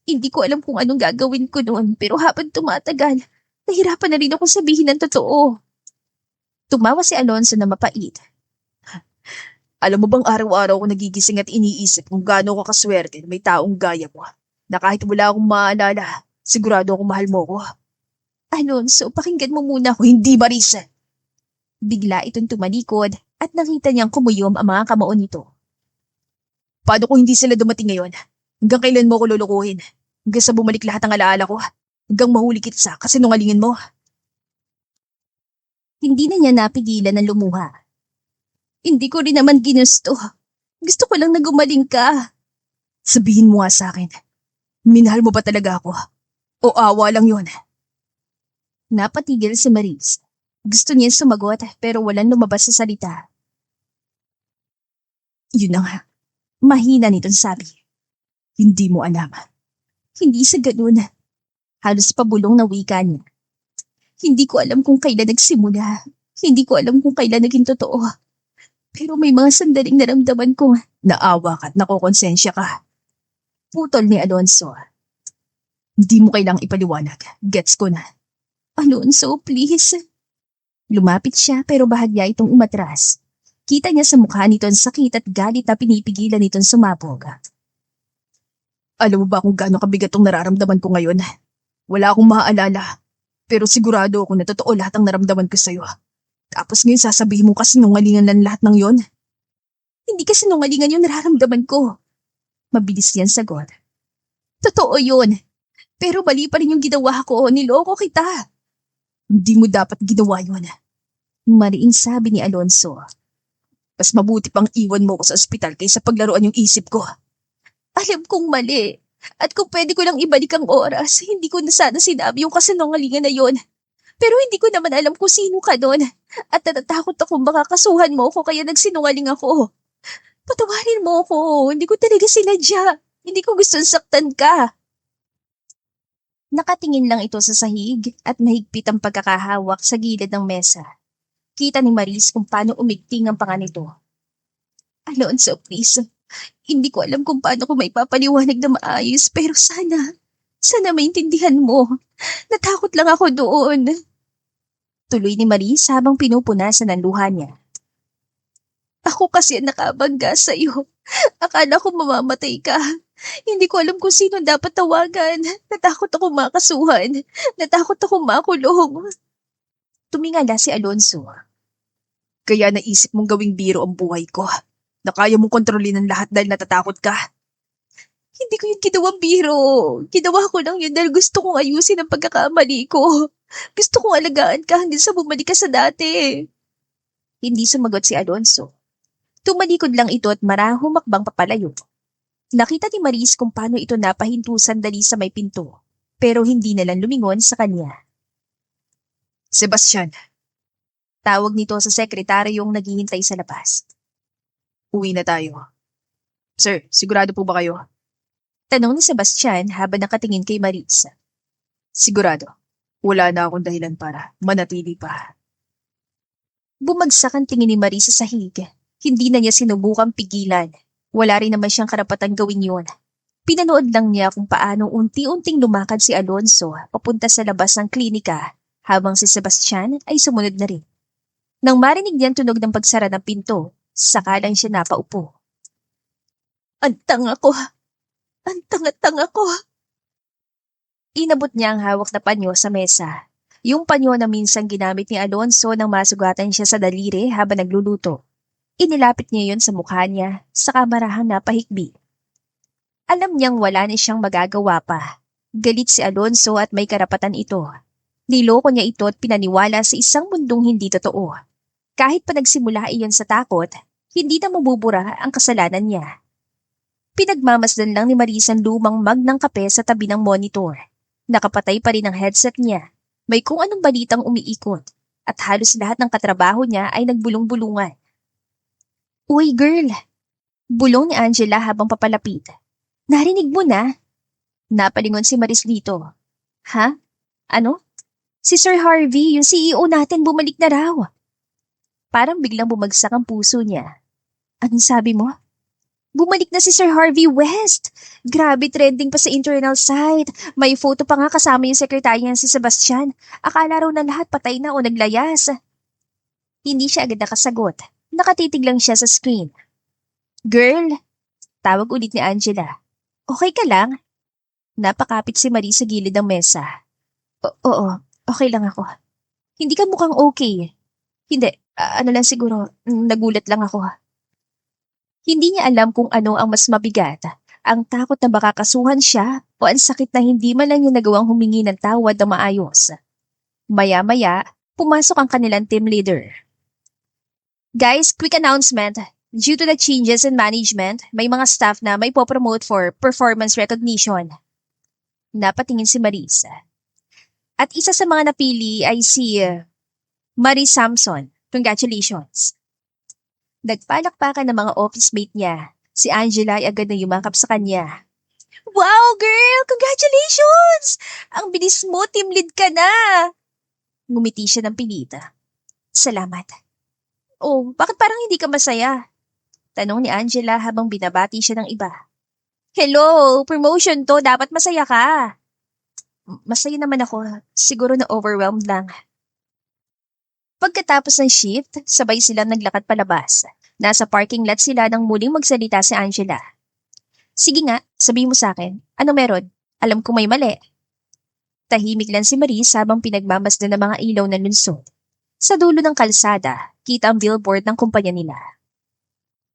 Hindi ko alam kung anong gagawin ko noon pero habang tumatagal, nahirapan na rin akong sabihin ng totoo. Tumawa si Alonso na mapait. Alam mo bang araw-araw ako nagigising at iniisip kung gaano ka kaswerte na may taong gaya mo, na kahit wala akong maalala, sigurado akong mahal mo ko. Alonso, pakinggan mo muna ako. Hindi, Marisa! Bigla itong tumalikod at nakita niyang kumuyom ang mga kamao nito. Paano kung hindi sila dumating ngayon? Hanggang kailan mo ako lulukuhin? Hanggang sa bumalik lahat ng alaala ko? Hanggang mahuli kita sa kasinungalingin mo? Hindi na niya napigilan ng lumuha. Hindi ko rin naman ginusto. Gusto ko lang na gumaling ka. Sabihin mo nga sa akin, minahal mo ba talaga ako? O awa lang yun? Napatigil si Maris. Gusto niya sumagot pero walang lumabas sa salita. Yun na nga, Mahina nitong sabi. hindi mo alam. Hindi sa ganun. Halos pabulong na wika niya. Hindi ko alam kung kailan nagsimula. Hindi ko alam kung kailan naging totoo. Pero may mga sandaling naramdaman ko. Naawa ka at nakokonsensya ka. Putol ni Alonso. Hindi mo kailangang ipaliwanag. Gets ko na. Alonso, please. Lumapit siya pero bahagya itong umatras. Kita niya sa mukha nito ang sakit at galit na pinipigilan nitong sumabog. Alam mo ba kung gaano kabigat ang nararamdaman ko ngayon? Wala akong maaalala. Pero sigurado ako na totoo lahat ang naramdaman ko sa'yo. Tapos ngayon sasabihin mo kasinungalingan ng lahat ng yon? Hindi kasi nungalingan yung nararamdaman ko. Mabilis yan sagot. Totoo yun. Pero mali pa rin yung ginawa ko. Niloko kita. Hindi mo dapat ginawa yun. Mariing sabi ni Alonso. Mas mabuti pang iwan mo ko sa ospital kaysa paglaruan yung isip ko. Alam kong mali. At kung pwede ko lang ibalik ang oras, hindi ko na sana sinabi yung kasinungalingan na yon. Pero hindi ko naman alam kung sino ka doon. At natatakot akong baka kasuhan mo ako kaya nagsinungaling ako. Patawarin mo ako. Hindi ko talaga sinadya. Hindi ko gustong saktan ka. Nakatingin lang ito sa sahig at mahigpit ang pagkakahawak sa gilid ng mesa. Kita ni Maris kung paano umigting ang panga nito. Alonso, please. Hindi ko alam kung paano ko maipapaliwanag na maayos pero sana maintindihan mo. Natakot lang ako doon. Tuloy ni Maris habang pinupunasan ang luha niya. Ako kasi ang nakabangga sa'yo. Akala ko mamamatay ka. Hindi ko alam kung sino dapat tawagan. Natakot ako makasuhan. Natakot ako makulong. Tumingala si Alonso. Kaya naisip mong gawing biro ang buhay ko. Na kaya mong kontrolin ang lahat dahil natatakot ka. Hindi ko yung ginawang biro. Ginawa ko lang yun dahil gusto kong ayusin ang pagkakamali ko. Gusto kong alagaan ka hanggang sa bumalik ka sa dati. Hindi sumagot si Alonso. Tumalikod lang ito at marahong makbang papalayo. Nakita ni Maris kung paano ito napahinto sandali sa may pinto, pero hindi na lang lumingon sa kanya. Sebastian, Tawag nito sa sekretaryong naghihintay sa labas. uwi na tayo. Sir, sigurado po ba kayo? Tanong ni Sebastian habang nakatingin kay Maris. Sigurado. Wala na akong dahilan para manatili pa. Bumagsak ang tingin ni Maris sa sahig. Hindi na niya sinubukang pigilan. Wala rin naman siyang karapatang gawin yun. Pinanood lang niya kung paano unti-unting lumakad si Alonso papunta sa labas ng klinika habang si Sebastian ay sumunod na rin. Nang marinig niyan tunog ng pagsara ng pinto, saka lang siya napaupo. Ang tanga ko! Ang tanga-tanga ko! Inabot niya ang hawak na panyo sa mesa. Yung panyo na minsang ginamit ni Alonso nang masugatan siya sa daliri habang nagluluto. Inilapit niya yon sa mukha niya sa kamarahang napahikbi. Alam niyang wala na siyang magagawa pa. Galit si Alonso at may karapatan ito. Niloko niya ito at pinaniwala sa isang mundong hindi totoo. Kahit pa nagsimula iyon sa takot, hindi na mabubura ang kasalanan niya. Pinagmamasdan lang ni Marisa ang lumang mug ng kape sa tabi ng monitor. Nakapatay pa rin ang headset niya. May kung anong balitang umiikot at halos lahat ng katrabaho niya ay nagbulong-bulungan. Uy girl! Bulong ni Angela habang papalapit. Narinig mo na? Napalingon si Maris dito. Ha? Ano? Si Sir Harvey, yung CEO natin, bumalik na raw. Parang biglang bumagsak ang puso niya. Anong sabi mo? Bumalik na si Sir Harvey West. Grabe, trending pa sa internal site. May photo pa nga kasama yung sekretary niya si Sebastian. Akala raw na lahat patay na o naglayas. Hindi siya agad nakasagot. Nakatitig lang siya sa screen. Girl, tawag ulit ni Angela. Okay ka lang? Napakapit si Marie sa gilid ng mesa. Oo, okay lang ako. Hindi ka mukhang okay. Hindi, ano lang siguro, nagulat lang ako. Hindi niya alam kung ano ang mas mabigat, ang takot na baka kasuhan siya o ang sakit na hindi man lang niya nagawang humingi ng tawad na maayos. Maya-maya, pumasok ang kanilang team leader. Guys, quick announcement. Due to the changes in management, may mga staff na may popromote for performance recognition. Napatingin si Marisa. At isa sa mga napili ay si Marie Samson. Congratulations. Nagpalakpakan ng mga office mate niya. Si Angela ay agad na yumakap sa kanya. Wow, girl! Congratulations! Ang bilis mo, team lead ka na! Ngumiti siya ng pilita. Salamat. Oh, bakit parang hindi ka masaya? Tanong ni Angela habang binabati siya ng iba. Hello, promotion to, dapat masaya ka. Masaya naman ako, siguro na overwhelmed lang. Pagkatapos ng shift, sabay silang naglakad palabas. Nasa parking lot sila nang muling magsalita si Angela. Sige nga, sabihin mo sa akin, ano meron? Alam ko may mali. Tahimik lang si Maris habang pinagmamasdan ng mga ilaw na lunsod. Sa dulo ng kalsada, kita ang billboard ng kumpanya nila.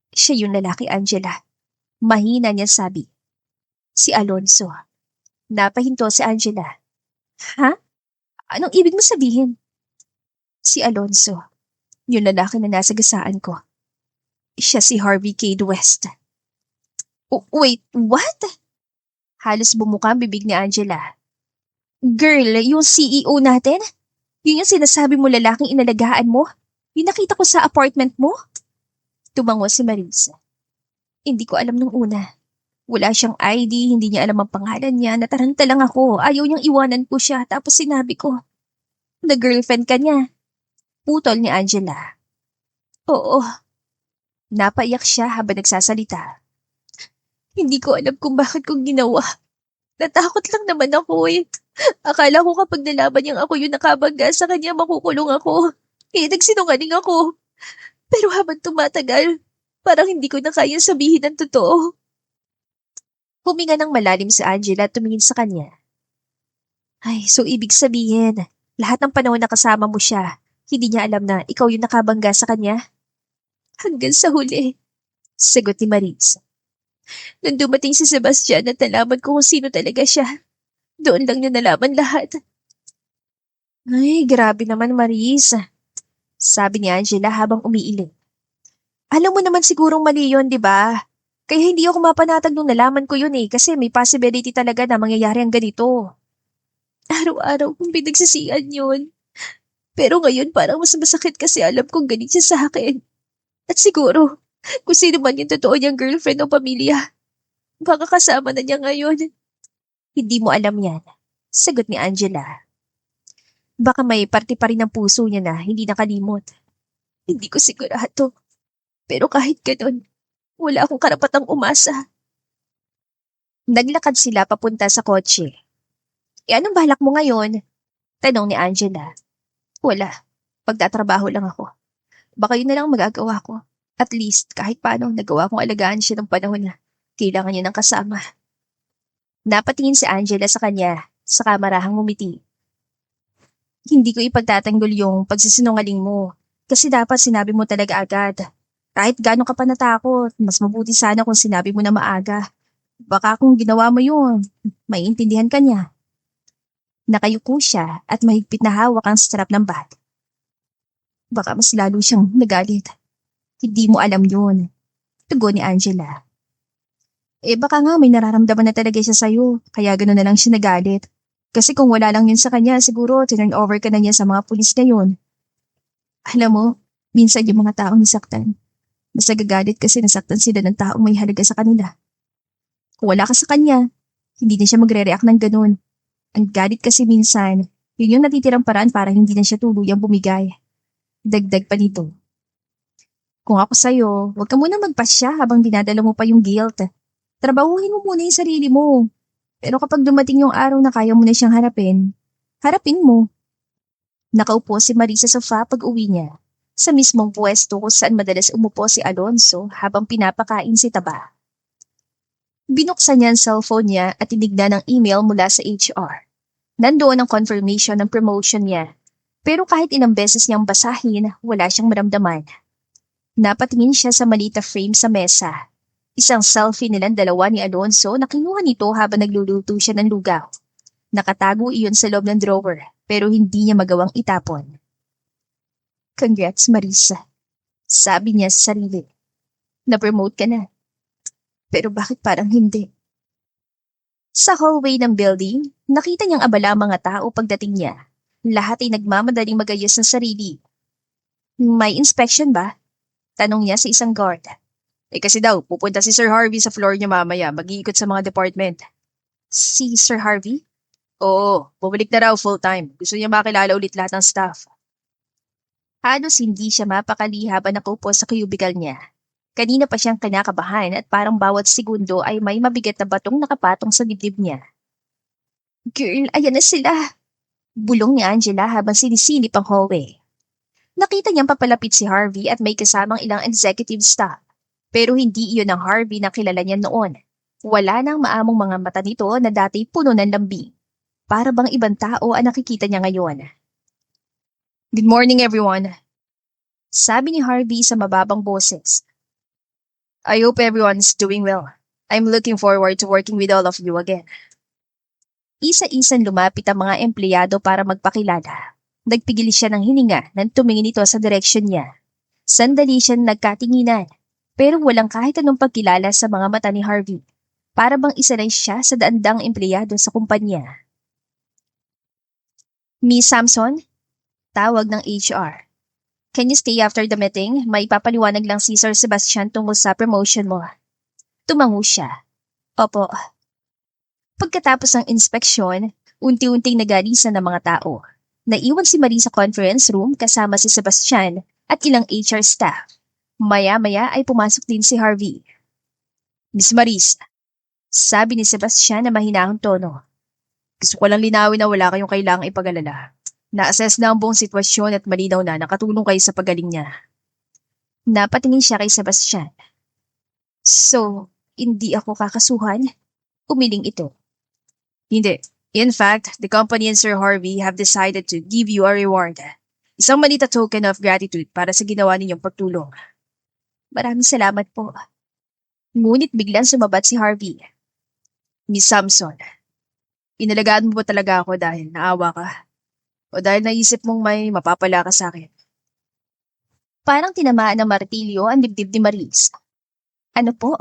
Siya yung lalaki, Angela. Mahina niya sabi. Si Alonso. Napahinto si Angela. Ha? Anong ibig mo sabihin? Si Alonso. Yung lalaki na nasa gasaan ko. Siya si Harvey Cade West. Wait, what? Halos bumuka ang bibig ni Angela. Girl, yung CEO natin? Yun yung sinasabi mo lalaking inalagaan mo? Yung nakita ko sa apartment mo? Tumango si Marisa. Hindi ko alam nung una. Wala siyang ID, hindi niya alam ang pangalan niya, nataranta lang ako. Ayaw niyang iwanan ko siya, tapos sinabi ko, na girlfriend ka niya. Putol ni Angela. Oo. Napaiyak siya habang nagsasalita. Hindi ko alam kung bakit kong ginawa. Natakot lang naman ako eh. Akala ko kapag nalaman niyang ako yung nakabangga sa kanya, makukulong ako. Kaya nagsinungaling ako. Pero habang tumatagal, parang hindi ko na kaya sabihin ang totoo. Huminga ng malalim si Angela at tumingin sa kanya. Ay, so ibig sabihin, lahat ng panahon na kasama mo siya, hindi niya alam na ikaw yung nakabangga sa kanya? Hanggang sa huli, sagot ni Maris. Nung dumating si Sebastian at nalaman ko kung sino talaga siya, doon lang niya nalaman lahat. Ay, grabe naman Maris, sabi ni Angela habang umiiling. Alam mo naman sigurong mali yun, di ba? Kaya hindi ako mapanatag nung nalaman ko yun kasi may possibility talaga na mangyayari ang ganito. Araw-araw kong pinagsisihan yun. Pero ngayon parang mas masakit kasi alam kong galit siya sa akin. At siguro, kung sino man yung totoo niyang girlfriend o pamilya, baka kasama na niya ngayon. Hindi mo alam yan, sagot ni Angela. Baka may parte pa rin ng puso niya na hindi nakalimot. Hindi ko sigurado. Pero kahit ganun, wala akong karapatang umasa. Naglakad sila papunta sa kotse. Anong balak mo ngayon? Tanong ni Angela. Wala. Pagtatrabaho lang ako. Baka yun na lang magagawa ko. At least, kahit paano, nagawa kong alagaan siya ng panahon na kailangan niya ng kasama. Napatingin si Angela sa kanya, sa kamarahang ngumiti. Hindi ko ipagtatanggol yung pagsisinungaling mo. Kasi dapat sinabi mo talaga agad. Kahit gano'n ka pa natakot, mas mabuti sana kung sinabi mo na maaga. Baka kung ginawa mo yun, maiintindihan ka niya. Nakayuko siya at mahigpit na hawak ang strap ng bag. Baka mas lalo siyang nagalit. Hindi mo alam yun. Tugon ni Angela. Baka nga may nararamdaman na talaga siya sa'yo, kaya gano'n na lang siya nagalit. Kasi kung wala lang yun sa kanya, siguro turn over ka na niya sa mga pulis ngayon. Alam mo, minsan yung mga taong nasaktan, mas nagagalit kasi nasaktan sila ng taong may halaga sa kanila. Kung wala ka sa kanya, hindi na siya magre-react ng ganun. Ang galit kasi minsan, yun yung natitirang paraan para hindi na siya tuluyang bumigay. Dagdag pa nito. Kung ako sa'yo, huwag ka muna magpasya habang dinadala mo pa yung guilt. Trabahuhin mo muna yung sarili mo. Pero kapag dumating yung araw na kaya mo na siyang harapin, harapin mo. Nakaupo si Marisa sa sofa pag uwi niya, sa mismong pwesto kung saan madalas umupo si Alonso habang pinapakain si Taba. Binuksan niya ang cellphone niya at tinignan ng email mula sa HR. Nandoon ang confirmation ng promotion niya, pero kahit ilang beses niyang basahin, wala siyang maramdaman. Napatingin siya sa maliit na frame sa mesa. Isang selfie nilang dalawa ni Alonso na kinuha nito habang nagluluto siya ng lugaw. Nakatago iyon sa loob ng drawer, pero hindi niya magawang itapon. Congrats, Marisa. Sabi niya sa sarili. Na-promote ka na. Pero bakit parang hindi? Sa hallway ng building, nakita niyang abala ang mga tao pagdating niya. Lahat ay nagmamadaling magayos ng sarili. May inspection ba? Tanong niya sa isang guard. Kasi daw, pupunta si Sir Harvey sa floor niya mamaya, mag-iikot sa mga department. Si Sir Harvey? Oo, bumalik na raw full-time. Gusto niya makilala ulit lahat ng staff. Halos hindi siya mapakali habang nakaupo sa cubicle niya. Kanina pa siyang kinakabahan at parang bawat segundo ay may mabigat na batong nakapatong sa dibdib niya. Girl, ayan na sila. Bulong ni Angela habang sinisilip ang hallway. Nakita niyang papalapit si Harvey at may kasamang ilang executive staff. Pero hindi iyon ang Harvey na kilala niya noon. Wala nang maamong mga mata nito na dati puno ng lambing. Para bang ibang tao ang nakikita niya ngayon. Good morning, everyone. Sabi ni Harvey sa mababang boses. I hope everyone's doing well. I'm looking forward to working with all of you again. Isa-isang lumapit ang mga empleyado para magpakilala. Nagpigil siya ng hininga nang tumingin ito sa direksyon niya. Sandali siyang nagkatinginan, pero walang kahit anong pagkilala sa mga mata ni Harvey. Para bang isa lang siya sa daandang empleyado sa kumpanya. Miss Samson? Tawag ng HR. Can you stay after the meeting? May papaliwanag lang si Sir Sebastian tungkol sa promotion mo. Tumango siya. Opo. Pagkatapos ng inspeksyon, unti-unting nagalisan ng mga tao. Naiwan si Marie sa conference room kasama si Sebastian at ilang HR staff. Maya-maya ay pumasok din si Harvey. Miss Maris, sabi ni Sebastian na mahinahong tono. Gusto ko lang linawin na wala kayong kailangang ipag-alala. Na-assess na ang buong sitwasyon at malinaw na nakatulong kayo sa pagaling niya. Napatingin siya kay Sebastian. So, hindi ako kakasuhan? Umiling ito. Hindi. In fact, the company and Sir Harvey have decided to give you a reward. Isang malita token of gratitude para sa ginawa ninyong pagtulong. Maraming salamat po. Ngunit biglang sumabat si Harvey. Miss Samson, inalagaan mo ba talaga ako dahil naawa ka? O dahil naisip mong may mapapala ka sa akin? Parang tinamaan ng martilyo ang dibdib ni Maris. Ano po?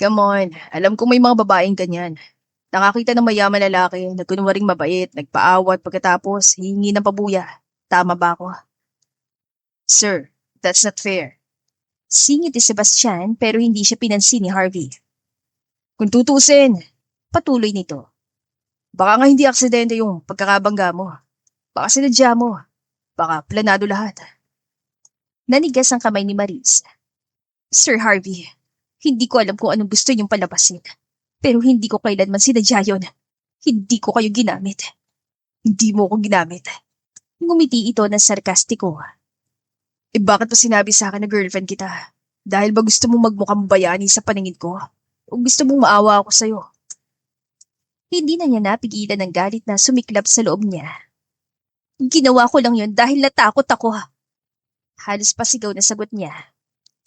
Come on, alam kong may mga babaeng ganyan. Nakakita ng mayaman lalaki, nagkunwaring mabait, nagpaawat pagkatapos hihingi ng pabuya. Tama ba ako? Sir, that's not fair. Singit ni Sebastian pero hindi siya pinansin ni Harvey. Kung tutusin, Patuloy nito. baka nga hindi aksidente yung pagkakabangga mo. Baka sinadya mo. Baka planado lahat. Nanigas ang kamay ni Maris. Sir Harvey, hindi ko alam kung anong gusto niyong palabasin. Pero hindi ko kailanman sinadya yun. Hindi ko kayo ginamit. Hindi mo ako ginamit. Ngumiti ito na sarkastiko. Eh bakit mo sinabi sa akin na girlfriend kita? Dahil ba gusto mong magmukhang bayani sa paningin ko? O gusto mong maawa ako sa'yo? Hindi na niya napigilan ng galit na sumiklab sa loob niya. Ginawa ko lang yun dahil natakot ako. Halos pasigaw na sagot niya.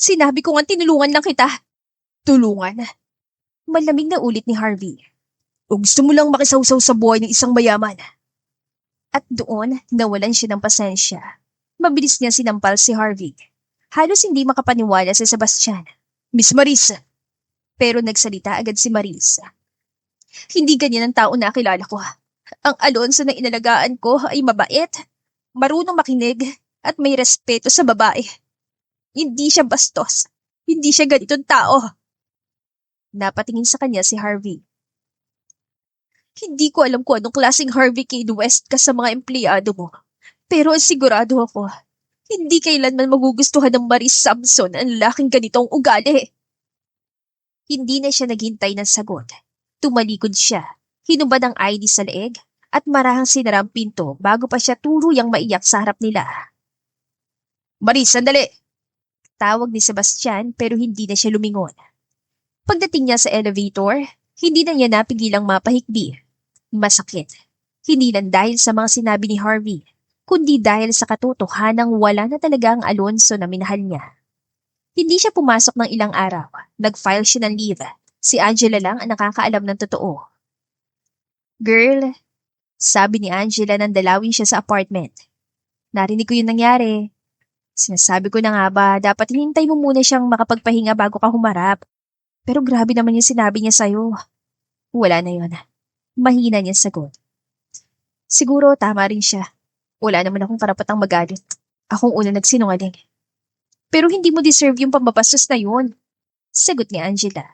Sinabi ko nga tinulungan lang kita. Tulungan? Malamig na ulit ni Harvey. O gusto mo lang makisawsaw sa buhay ng isang mayaman? At doon, nawalan siya ng pasensya. Mabilis niya sinampal si Harvey. Halos hindi makapaniwala si Sebastian. Miss Marisa! Pero nagsalita agad si Maris. Hindi ganyan ang tao na kilala ko. Ang Alonso na inalagaan ko ay mabait, marunong makinig, at may respeto sa babae. Hindi siya bastos. Hindi siya ganitong tao. Napatingin sa kanya si Harvey. Hindi ko alam kung anong klaseng Harvey Kane West ka sa mga empleyado mo. Pero sigurado ako, hindi kailanman magugustuhan ng Maris Samson ang laking ganitong ugali. Hindi na siya naghintay ng sagot. Tumalikod siya, hinubad ang ID sa leeg, at marahang sinara ang pinto bago pa siya tuluyang maiyak sa harap nila. Maris, sandali! Tawag ni Sebastian pero hindi na siya lumingon. Pagdating niya sa elevator, hindi na niya napigilang mapahikbi. Masakit. Hindi lang dahil sa mga sinabi ni Harvey, kundi dahil sa katotohanang wala na talaga ang Alonso na minahal niya. Hindi siya pumasok ng ilang araw. Nag-file siya ng leave. Si Angela lang ang nakakaalam ng totoo. Girl, sabi ni Angela nang dalawin siya sa apartment. Narinig ko yung nangyari. Sinasabi ko na nga ba, dapat hinintay mo muna siyang makapagpahinga bago ka humarap. Pero grabe naman yung sinabi niya sa'yo. Wala na yun. Mahina niyang sagot. Siguro tama rin siya. Wala naman akong karapatang magalit. Akong una nagsinungaling. Pero hindi mo deserve yung pambabastos na yun. Sagot ni Angela.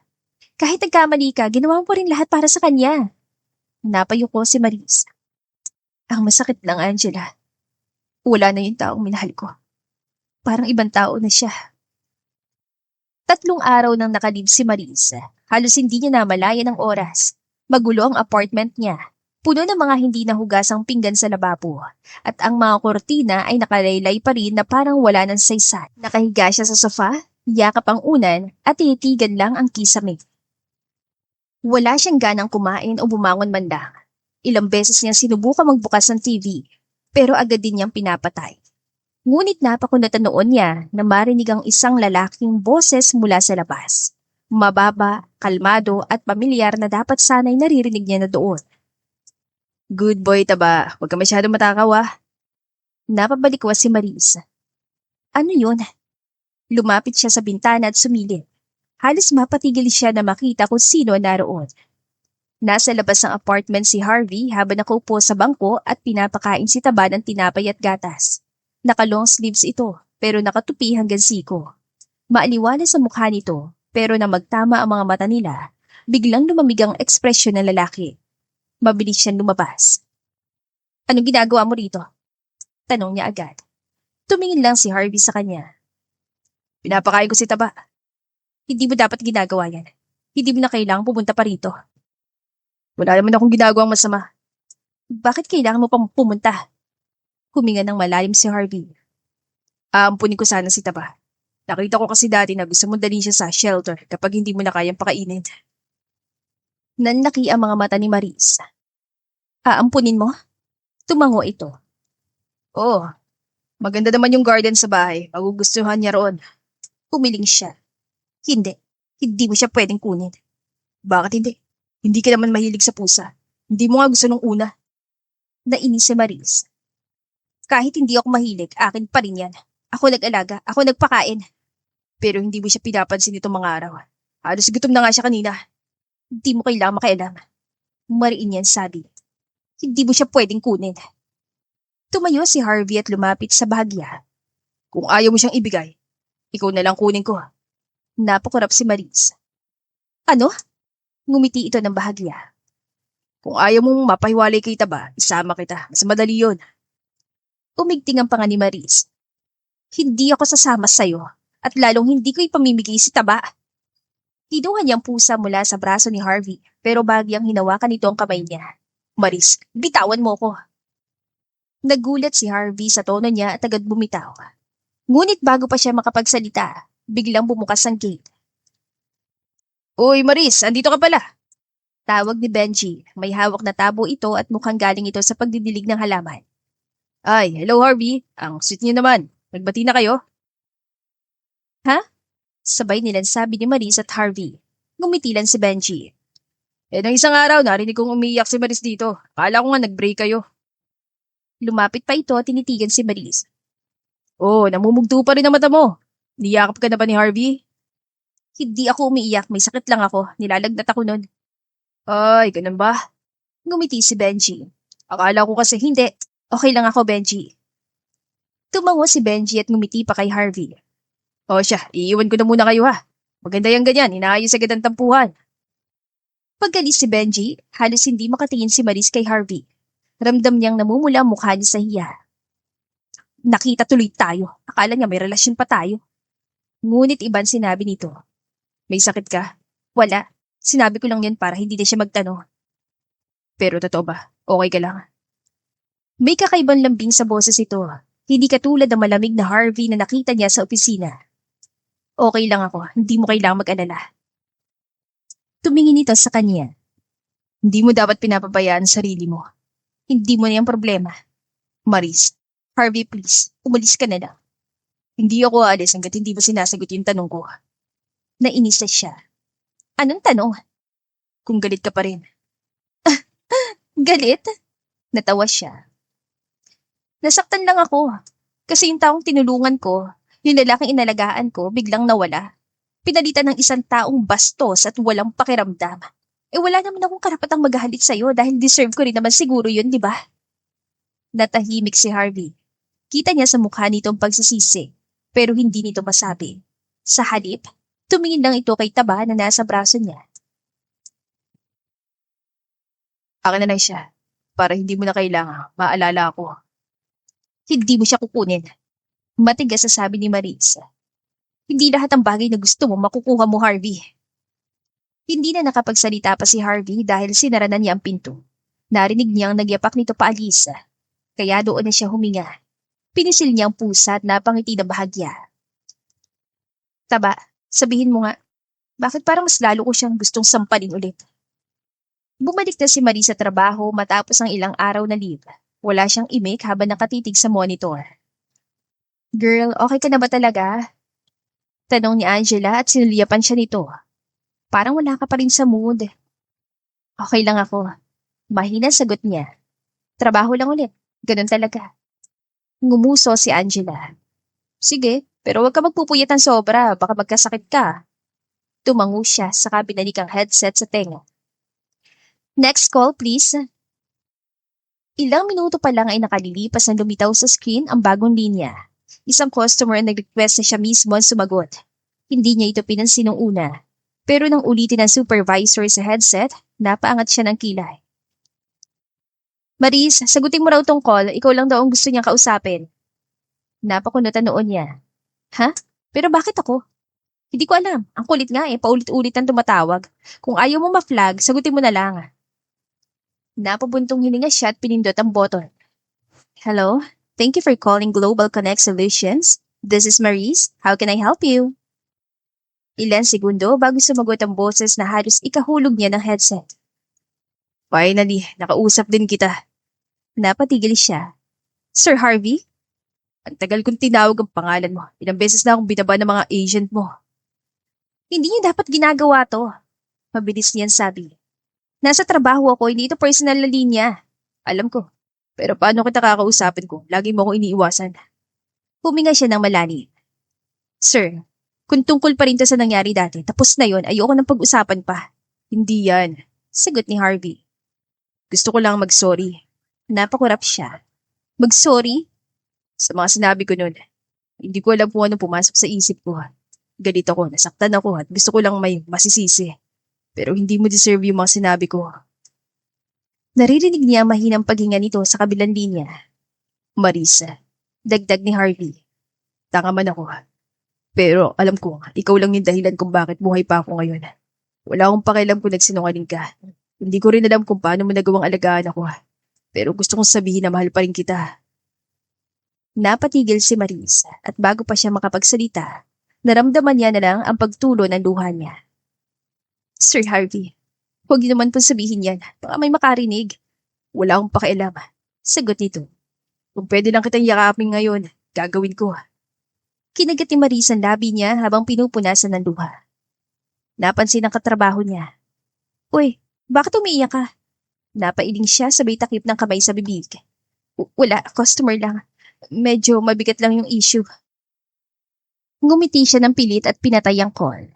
Kahit nagkamali ka, ginawa mo rin lahat para sa kanya. Napayuko si Maris. Ang masakit lang, Angela. Wala na yung taong minahal ko. Parang ibang tao na siya. 3 araw nang nakalib si Maris. Halos hindi niya namalayan ang oras. Magulo ang apartment niya. Puno ng mga hindi nahugasang pinggan sa lababo. At ang mga kortina ay nakalaylay pa rin na parang wala ng saysay. Nakahiga siya sa sofa, yakap ang unan at tinitigan lang ang kisame. Wala siyang ganang kumain o bumangon man lang. Ilang beses niyang sinubukan magbukas ng TV, pero agad din niyang pinapatay. Ngunit napakunatan noon niya na marinig ang isang lalaking boses mula sa labas. Mababa, kalmado at pamilyar na dapat sana'y naririnig niya na doon. Good boy, taba. Huwag ka masyadong matakaw, ah. Napabalikwas si Maris. Ano yun? Lumapit siya sa bintana at sumilip. Halos mapatigil siya na makita kung sino naroon. Nasa labas ng apartment si Harvey habang nakaupo sa bangko at pinapakain si Taba ng tinapay at gatas. Naka-long sleeves ito pero nakatupi hanggang siko. Maaliwanag sa mukha nito pero na magtama ang mga mata nila, biglang lumamig ang ekspresyon ng lalaki. Mabilis siyang lumabas. Anong ginagawa mo rito? Tanong niya agad. Tumingin lang si Harvey sa kanya. Pinapakain ko si Taba. Hindi mo dapat ginagawa yan. Hindi mo na kailangang pumunta pa rito. Wala naman akong ginagawang masama. Bakit kailangan mo pang pumunta? Huminga ng malalim si Harvey. Aampunin ko sana si Taba. Nakita ko kasi dati na gusto mong dalhin siya sa shelter kapag hindi mo na kayang pakainin. Nanlaki ang mga mata ni Maris. Aampunin mo? Tumango ito. Oo. Maganda naman yung garden sa bahay. Magugustuhan niya roon. Umiling siya. Hindi. Hindi mo siya pwedeng kunin. Bakit hindi? Hindi ka naman mahilig sa pusa. Hindi mo nga gusto nung una. Nainis si Maris. Kahit hindi ako mahilig, akin pa rin yan. Ako nag-alaga, ako nagpakain. Pero hindi mo siya pinapansin itong mga araw. Halos gutom na nga siya kanina. Hindi mo kailangang makialam. Mariin yan sabi. Hindi mo siya pwedeng kunin. Tumayo si Harvey at lumapit sa bahagya. Kung ayaw mo siyang ibigay, ikaw na lang kunin ko. Napakurap si Maris. Ano? Ngumiti ito ng bahagya. Kung ayaw mong mapahiwalay kay Taba, isama kita. Mas madali yun. Umigting ang panga ni Maris. Hindi ako sasama sa'yo at lalong hindi ko ipamimigay si Taba. Kinuha niyang pusa mula sa braso ni Harvey pero bagyang hinawakan nito ang kamay niya. Maris, bitawan mo ko. Nagulat si Harvey sa tono niya at agad bumitaw. Ngunit bago pa siya makapagsalita, biglang bumukas ang gate. Uy, Maris, andito ka pala. Tawag ni Benji. May hawak na tabo ito at mukhang galing ito sa pagdidilig ng halaman. Ay, hello Harvey. Ang sweet niyo naman. Nagbati na kayo? Sabay nilang sabi ni Maris at Harvey. Ngumitilan si Benji. Nang isang araw, narinig kong umiiyak si Maris dito. Akala ko nga nag-break kayo. Lumapit pa ito at tinitigan si Maris. Oh, namumugto pa rin ang mata mo. Niyakap ka na ba ni Harvey? Hindi ako umiiyak, may sakit lang ako. Nilalagnat ako nun. Ay, ganun ba? Ngumiti si Benji. Akala ko kasi Hindi, okay lang ako, Benji. Tumango si Benji at ngumiti pa kay Harvey. O siya, iiwan ko na muna kayo ha. Maganda yung ganyan, inaayos agad ang tampuhan. Paggalis si Benji, halos hindi makatingin si Maris kay Harvey. Ramdam niyang namumula ang mukha niya sa hiya. Nakita tuloy tayo. Akala niya may relasyon pa tayo. Ngunit iban sinabi nito. May sakit ka? Wala. Sinabi ko lang yan para hindi na siya magtanong. Pero totoo ba? Okay ka lang? May kakaibang lambing sa boses ito. Hindi katulad ng malamig na Harvey na nakita niya sa opisina. Okay lang ako. Hindi mo kailangang mag-alala. Tumingin ito sa kanya. Hindi mo dapat pinapabayaan ang sarili mo. Hindi mo na yung problema. Maris, Harvey, please. Umalis ka na lang. hindi ako aalis hanggat hindi mo sinasagot yung tanong ko. Nainis na siya. Anong tanong? Kung galit ka pa rin. Galit? Natawa siya. Nasaktan lang ako. Kasi yung taong tinulungan ko, yung lalaking inalagaan ko, biglang nawala. Pinalitan ng isang taong bastos at walang pakiramdam. Wala naman akong karapatang maghalit sa'yo dahil deserve ko rin naman siguro yun, di ba? Natahimik si Harvey. Kita niya sa mukha nito ang pagsisisi, pero hindi nito masabi. Sa halip, tumingin lang ito kay Taba na nasa braso niya. Akin na lang siya. Para hindi mo na kailangan, maalala ako. Hindi mo siya kukunin. Matigas sa sabi ni Maritza. Hindi lahat ng bagay na gusto mo makukuha mo, Harvey. Hindi na nakapagsalita pa si Harvey dahil sinara na niya ang pinto. Narinig niyang nagyapak nito paalis. Kaya doon na siya huminga. Pinisil niya ang pusa at napangiti na bahagya. Taba, sabihin mo nga, bakit parang mas lalo ko siyang gustong sampalin ulit? Bumalik na si Marie sa trabaho matapos ang ilang araw na leave. Wala siyang imik habang nakatitig sa monitor. Girl, okay ka na ba talaga? Tanong ni Angela at sinuliyapan siya nito. Parang wala ka pa rin sa mood. Okay lang ako. Mahina sagot niya. Trabaho lang ulit. Ganun talaga. Ngumuso si Angela. Sige, pero huwag ka magpupuyat ng sobra. Baka magkasakit ka. Tumango siya sa binalik ang headset sa tenga. Next call, please. Ilang minuto pa lang ay nakalilipas na lumitaw sa screen ang bagong linya. Isang customer ang nag-request na siya mismo ang sumagot. Hindi niya ito pinansin nung una. Pero nang ulitin ng supervisor sa headset, napaangat siya ng kilay. Maris, sagutin mo raw tong call. Ikaw lang daw ang gusto niyang kausapin. Napakunutan noon niya. Ha? Pero bakit ako? Hindi ko alam. Ang kulit nga paulit-ulit ang tumatawag. Kung ayaw mo ma-flag, sagutin mo na lang. Napabuntong hininga siya at pinindot ang button. Hello? Thank you for calling Global Connect Solutions. This is Maris. How can I help you? Ilan segundo bago sumagot ang boses na halos ikahulog niya ng headset. Finally, nakausap din kita. Napatigil siya. Sir Harvey? Ang tagal kong tinawag ang pangalan mo. Ilang beses na akong binaba ng mga agent mo. Hindi niyo dapat ginagawa to. Mabilis niyan sabi. Nasa trabaho ako, hindi ito personal na linya. Alam ko. Pero paano kita kakausapin ko? Lagi mo ako iniiwasan. Huminga siya ng malalim. Sir, Kung tungkol pa rin to sa nangyari dati, tapos na yon, ayoko nang pag-usapan pa. Hindi yan. Sagot ni Harvey. Gusto ko lang mag-sorry Napakurap siya. Mag-sorry? sa mga sinabi ko noon. Hindi ko alam kung ano pumasok sa isip ko. Galit ako, nasaktan ako at gusto ko lang may masisisi. Pero hindi mo deserve yung mga sinabi ko. Naririnig niya ang mahinang paghinga nito sa kabilang linya. Marisa, Dagdag ni Harvey. tanga man ako. Pero alam ko, ikaw lang yung dahilan kung bakit buhay pa ako ngayon. Wala akong pakialam kung nagsinungaling ka. Hindi ko rin alam kung paano mo nagawang alagaan ako. Pero gusto kong sabihin na mahal pa rin kita. Napatigil si Marisa at bago pa siya makapagsalita, naramdaman niya na lang ang pagtulo ng luha niya. Sir Harvey, huwag niyo naman po sabihin yan. Baka may makarinig. Wala akong pakialam. Sagot nito. Kung pwede lang kitang yakapin ngayon, gagawin ko. Kinagat ni Marisa ang labi niya habang pinupunasan ng luha. Napansin ang katrabaho niya. Uy, bakit umiiyak ka? Napailing siya sabay takip ng kamay sa bibig. Wala, customer lang. Medyo mabigat lang yung issue. Ngumiti siya ng pilit at pinatay ang call.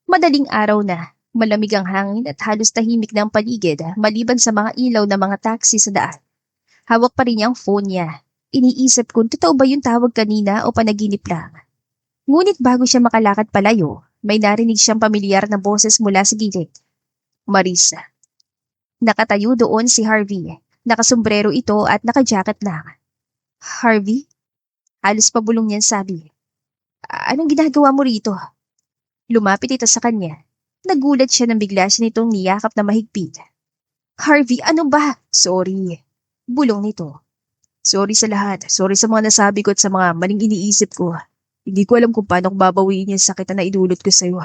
Madaling araw na, malamig ang hangin at halos tahimik ng paligid maliban sa mga ilaw ng mga taxi sa daan. Hawak pa rin niya ang phone niya. Iniisip kung totoo ba yung tawag kanina o panaginip lang. Ngunit bago siya makalakad palayo, may narinig siyang pamilyar na boses mula sa gilid. Marisa. Nakatayo doon si Harvey. Nakasombrero ito at nakajacket lang. Harvey? Halos pabulong niyan sabi. Anong ginagawa mo rito? Lumapit ito sa kanya. Nagulat siya nang bigla siya nitong niyakap na mahigpit. Harvey, ano ba? Sorry. Bulong nito. Sorry sa lahat. Sorry sa mga nasabi ko at sa mga maling iniisip ko. Hindi ko alam kung paano ko babawiin yung sakit na naidulot ko sa'yo.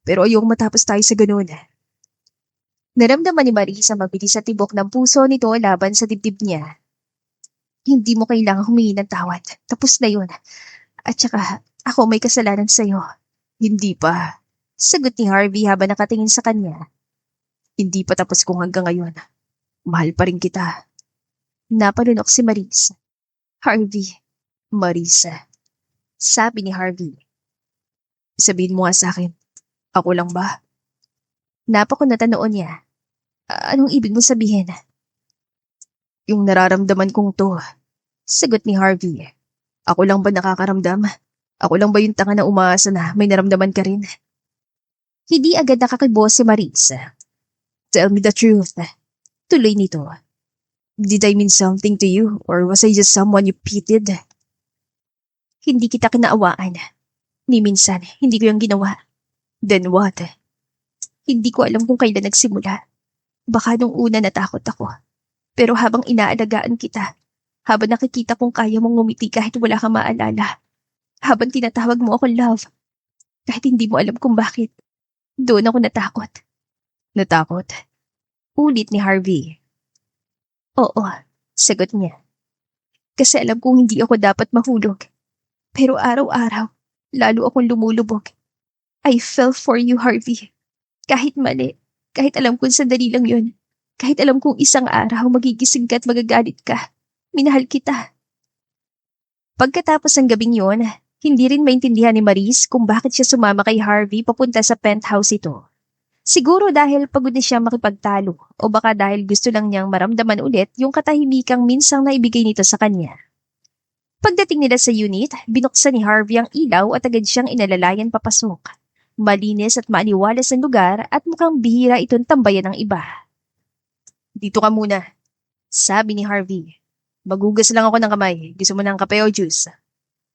Pero ayoko matapos tayo sa ganun. Naramdaman ni Marisa mabilis sa tibok ng puso nito laban sa dibdib niya. Hindi mo kailangang humingi ng tawad. Tapos na yun. At saka, ako may kasalanan sa'yo. Hindi pa. Sagot ni Harvey habang nakatingin sa kanya. Hindi pa tapos kung hanggang ngayon. Mahal pa rin kita. Napalunok si Marisa. Harvey. Marisa. Sabi ni Harvey. Sabihin mo nga sa akin. Ako lang ba? Napakunata noon niya. Anong ibig mo sabihin? Yung nararamdaman kong to. Sagot ni Harvey. Ako lang ba nakakaramdam? Ako lang ba yung tanga na umaasa na may naramdaman ka rin? Hindi agad nakakibo si Marisa. Tell me the truth. Tuloy nito. Did I mean something to you or was I just someone you pitied? Hindi kita kinaawaan. Ni minsan, hindi ko yung ginawa. Then what? Hindi ko alam kung kailan nagsimula. Baka nung una natakot ako. Pero habang inaalagaan kita, habang nakikita kong kaya mong ngumiti kahit wala kang maalala, habang tinatawag mo akong love, kahit hindi mo alam kung bakit, doon ako natakot. Natakot? Ulit ni Harvey. Oo, sagot niya. Kasi alam kong hindi ako dapat mahulog. Pero araw-araw, lalo akong lumulubog. I fell for you, Harvey. Kahit mali, kahit alam kong sandali lang yun, kahit alam kong isang araw magigising ka at magagalit ka, minahal kita. Pagkatapos ng gabing yun, hindi rin maintindihan ni Maris kung bakit siya sumama kay Harvey papunta sa penthouse ito. Siguro dahil pagod na siya makipagtalo o baka dahil gusto lang niyang maramdaman ulit yung katahimikang minsang naibigay nito sa kanya. Pagdating nila sa unit, binuksan ni Harvey ang ilaw at agad siyang inalalayan papasok. Malinis at maaliwalas ang lugar at mukhang bihira itong tambayan ng iba. Dito ka muna. Sabi ni Harvey. Magugas lang ako ng kamay. Gusto mo ng kape o juice?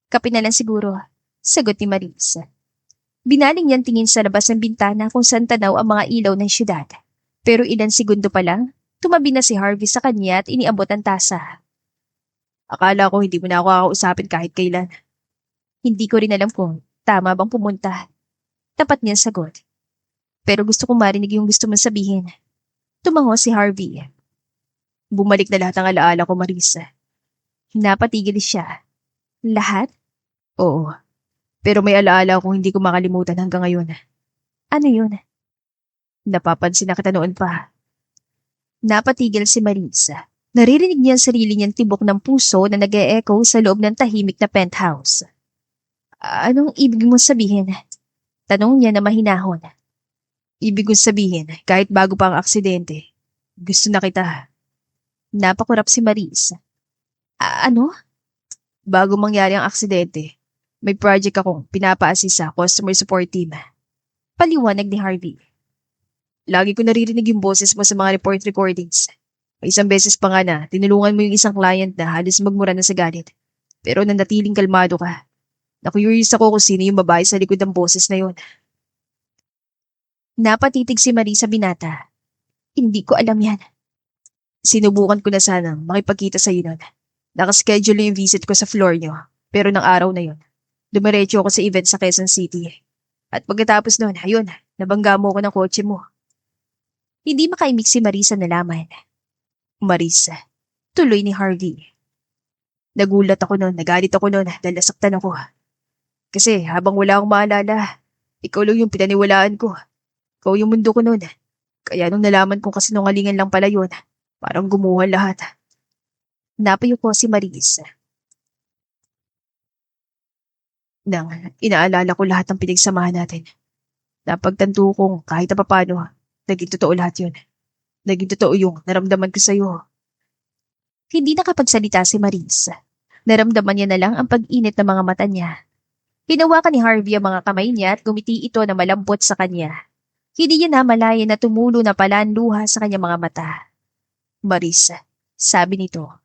Kape na lang siguro. Sagot ni Maris. Binaling niyang tingin sa labas ng bintana kung saan tanaw ang mga ilaw ng syudad. Pero ilang segundo pa lang, tumabi na si Harvey sa kanya at iniabot ang tasa. Akala ko hindi mo na ako kakausapin kahit kailan. Hindi ko rin alam kung tama bang pumunta. Tapat niyang sagot. Pero gusto kong marinig yung gusto mong sabihin. Tumango si Harvey. Bumalik na lahat ng alaala ko, Marisa. Napatigil siya. Lahat? Oo. Pero may alaala akong hindi ko makalimutan hanggang ngayon. Ano yun? Napapansin na kita noon pa. Napatigil si Marisa. Naririnig niya ang sarili niyang tibok ng puso na nag-e-echo sa loob ng tahimik na penthouse. Anong ibig mo sabihin? Tanong niya na mahinahon. Ibig kong sabihin, kahit bago pa ang aksidente, gusto na kita. Napakurap si Maris. Ano? Bago mangyari ang aksidente, may project akong pinapa-assist sa customer support team. Paliwanag ni Harvey. Lagi ko naririnig yung boses mo sa mga report recordings. May isang beses pa nga na tinulungan mo yung isang client na halos magmura na sa galit. Pero nanatiling kalmado ka. Nakurious ako kung sino yung babae sa likod ng boses na yon. Napatitig si Maris sa binata. Hindi ko alam yan. Sinubukan ko na sanang makipagkita sa iyo nun. Nakaschedule yung visit ko sa floor nyo. Pero ng araw na yon, dumiretso ako sa event sa Quezon City. At pagkatapos nun, ayun, nabangga mo ko ng kotse mo. Hindi makaimik si Marisa na nalaman. Marisa. Tuloy ni Harvey. Nagulat ako nun, nagalit ako nun, dahil nasaktan ako. Kasi habang wala akong maalala, ikaw lang yung pinaniwalaan ko. Ikaw yung mundo ko nun. Kaya nung nalaman kong kasinungalingan lang pala yun, parang gumuha lahat. Napayuko si Marisa. Nang inaalala ko lahat ng pinagsamahan natin. Napagtanto kong kahit na papano, naging totoo lahat yun. Naging totoo yung naramdaman ko sa'yo. Hindi nakapagsalita si Marisa. Naramdaman niya na lang ang pag-init ng mga mata niya. Hinawakan ni Harvey ang mga kamay niya at gumiti ito na malambot sa kanya. Hindi niya namalayan na tumulo na pala ang luha sa kanyang mga mata. Marisa, Sabi nito.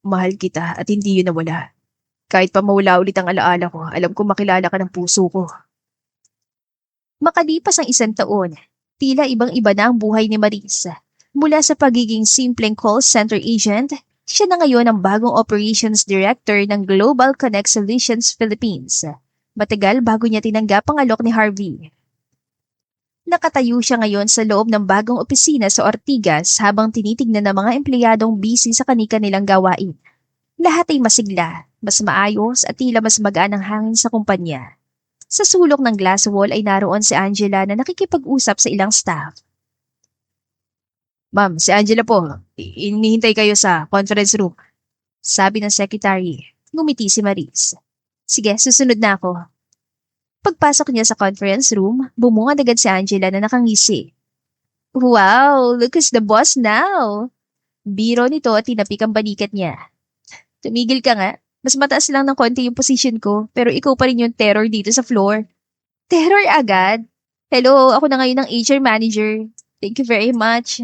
mahal kita at hindi yun nawala. Kahit pa mawala ulit ang alaala ko, alam ko makilala ka ng puso ko. Makalipas ang 1 taon, tila ibang-iba na ang buhay ni Marisa. Mula sa pagiging simpleng call center agent, siya na ngayon ang bagong operations director ng Global Connect Solutions Philippines. Matagal bago niya tinanggap ang alok ni Harvey. Nakatayo siya ngayon sa loob ng bagong opisina sa Ortigas habang tinitignan ng mga empleyadong busy sa kani-kanilang gawain. Lahat ay masigla, mas maayos at tila mas magaan ang hangin sa kumpanya. Sa sulok ng glass wall ay naroon si Angela na nakikipag-usap sa ilang staff. Ma'am, si Angela po. Inihintay kayo sa conference room. Sabi ng secretary. Ngumiti si Maris. Sige, susunod na ako. Pagpasok niya sa conference room, bumungad agad si Angela na nakangisi. Wow, look who's the boss now. Biro nito at tinapik ang balikat niya. Tumigil ka nga. Mas mataas lang ng konti yung position ko, pero ikaw pa rin yung terror dito sa floor. Terror agad? Hello, ako na ngayon ang HR manager. Thank you very much.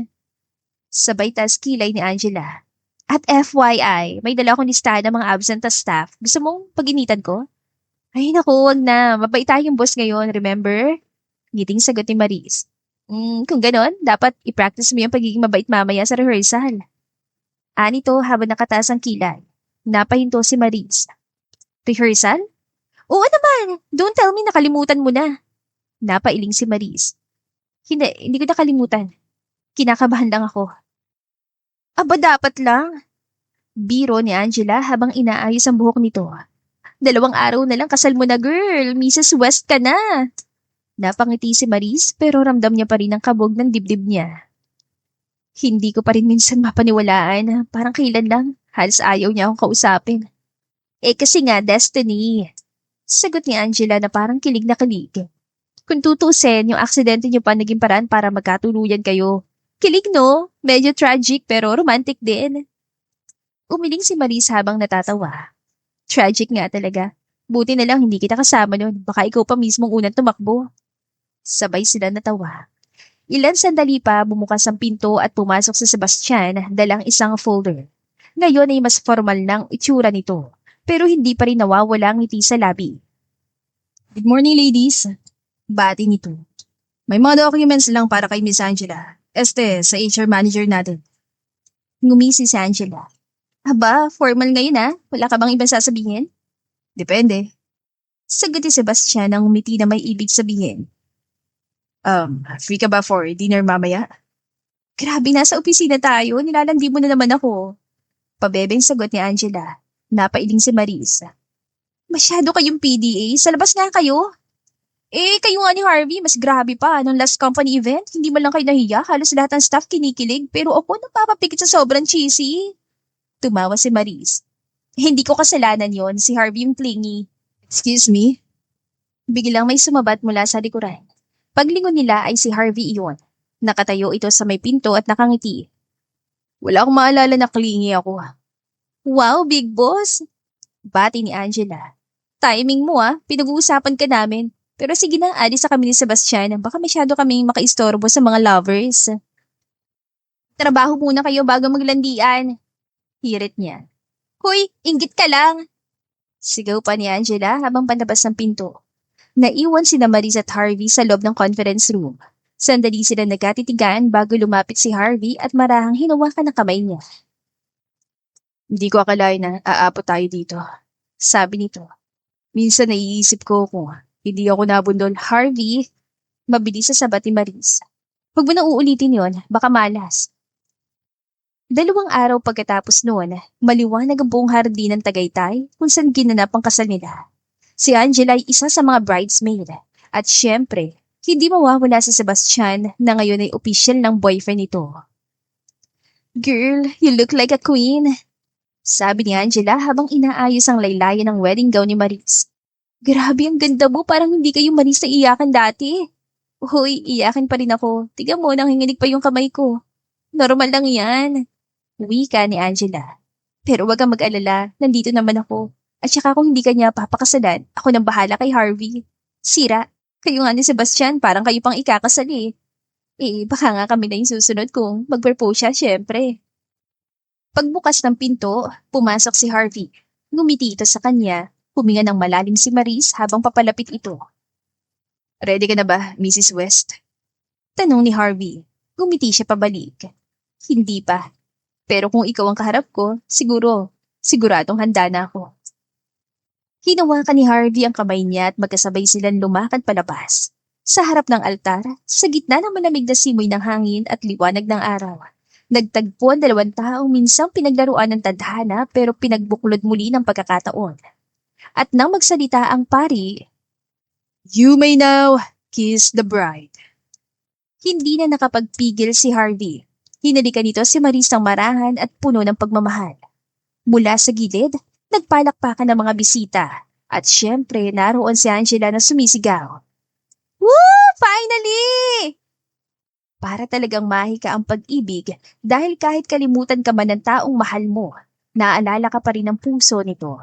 Sabay tas kilay ni Angela. At FYI, may dala akong listahan ng mga absent na staff. Gusto mong pag-initan ko? Ay naku, wag na. Mabait tayong boss ngayon, remember? Ngiting sagot ni Maris. Kung ganon, dapat i-practice mo yung pagiging mabait mamaya sa rehearsal. Anito habang nakataas ang kilay. Napahinto si Maris. Rehearsal? Oo naman. Don't tell me nakalimutan mo na. Napailing si Maris. Hindi ko nakalimutan. Kinakabahan lang ako. Aba dapat lang. Biro ni Angela habang inaayos ang buhok nito. 2 araw na lang kasal mo na girl. Mrs. West ka na. Napangiti si Maris pero ramdam niya pa rin ang kabog ng dibdib niya. Hindi ko pa rin minsan mapaniwalaan. Parang kailan lang. Halos ayaw niya akong kausapin. Kasi nga, destiny. Sagot ni Angela na parang kilig na kilig. Kung tutusin, yung aksidente niyo pa naging paraan para magkatuluyan kayo. Kilig no? Medyo tragic pero romantic din. Umiling si Maris habang natatawa. Tragic nga talaga. Buti na lang hindi kita kasama nun. Baka ikaw pa mismong unang tumakbo. Sabay sila natawa. Ilan sandali pa bumukas ang pinto at pumasok si Sebastian dalang isang folder. Ngayon ay mas formal ng itsura nito, pero hindi pa rin nawawala ang ngiti sa labi. Good morning, ladies. Bati nito. May mga documents lang para kay Miss Angela. Sa HR manager natin. Ngumisi si Angela. Aba, formal ngayon ah. Wala ka bang ibang sasabihin? Depende. Sagot ni Sebastian ang ngumiti na may ibig sabihin. Free ka ba for dinner mamaya? Grabe, nasa opisina tayo. Nilalandi mo na naman ako. Pabebeng sagot ni Angela. Napailing si Marisa. Masyado kayong PDA. Sa labas nga kayo. Kayo nga ni Harvey, mas grabe pa. Nung last company event, hindi man lang kayo nahiya. Halos lahat ng staff kinikilig. Pero ako napapapikit sa sobrang cheesy. Tumawa si Maris. Hindi ko kasalanan yon. Si Harvey yung clingy. Excuse me? Biglang may sumabat mula sa likuran. Paglingon nila ay si Harvey iyon. Nakatayo ito sa may pinto at nakangiti. Wala akong maalala na klingi ako. Wow, big boss! Bati ni Angela. Timing mo pinag-uusapan ka namin. Pero sige na, alis sa kami ni Sebastian. Baka masyado kaming makaistorbo sa mga lovers. Trabaho muna kayo bago maglandian. Hirit niya. Hoy, inggit ka lang! Sigaw pa ni Angela habang panlabas ng pinto. Naiwan si Maris at Harvey sa loob ng conference room. Sandali sila nagkatitigan bago lumapit si Harvey at marahang hinawakan ng kamay niya. Hindi ko akalain na aabot tayo dito. Sabi nito. Minsan naiisip ko kung hindi ako nabundol. Harvey, mabilis sa sabat ni Maris. Huwag mo na uulitin yon, baka malas. 2 araw pagkatapos noon, maliwanag ang buong hardin ng Tagaytay kung saan ginanap ang kasal nila. Si Angela ay isa sa mga bridesmaid. At syempre, hindi mawawala si Sebastian na ngayon ay official ng boyfriend nito. Girl, you look like a queen. Sabi ni Angela habang inaayos ang laylayan ng wedding gown ni Maris. Grabe, ang ganda mo, parang hindi kayo Maris na iyakan dati. Hoy, iyakan pa rin ako. Tignan mo, nanginginig pa yung kamay ko. Normal lang yan. Wika ni Angela. Pero wag kang mag-alala, nandito naman ako. At saka kung hindi kanya papakasalan, ako nang bahala kay Harvey. Sira, kayo nga ni Sebastian, parang kayo pang ikakasal eh. Baka nga kami na yung susunod kung mag-propose siya, syempre. Pagbukas ng pinto, pumasok si Harvey. Ngumiti ito sa kanya, huminga ng malalim si Maris habang papalapit ito. Ready ka na ba, Mrs. West? Tanong ni Harvey. Ngumiti siya pabalik. Hindi pa. Pero kung ikaw ang kaharap ko, siguradong handa na ako. Hinawakan ni Harvey ang kamay niya at magkasabay silang lumakad palabas. Sa harap ng altar, sa gitna ng malamig na simoy ng hangin at liwanag ng araw, nagtagpo ang 2 taong minsang pinaglaruan ng tadhana pero pinagbuklod muli ng pagkakataon. At nang magsalita ang pari, You may now kiss the bride. hindi na nakapagpigil si Harvey. Hinalikan nito si Maris ng marahan at puno ng pagmamahal. Mula sa gilid, nagpalakpakan ng mga bisita. At syempre, naroon si Angela na sumisigaw. Woo! Finally! Para talagang mahika ang pag-ibig dahil kahit kalimutan ka man ng taong mahal mo, naalala ka pa rin ng puso nito.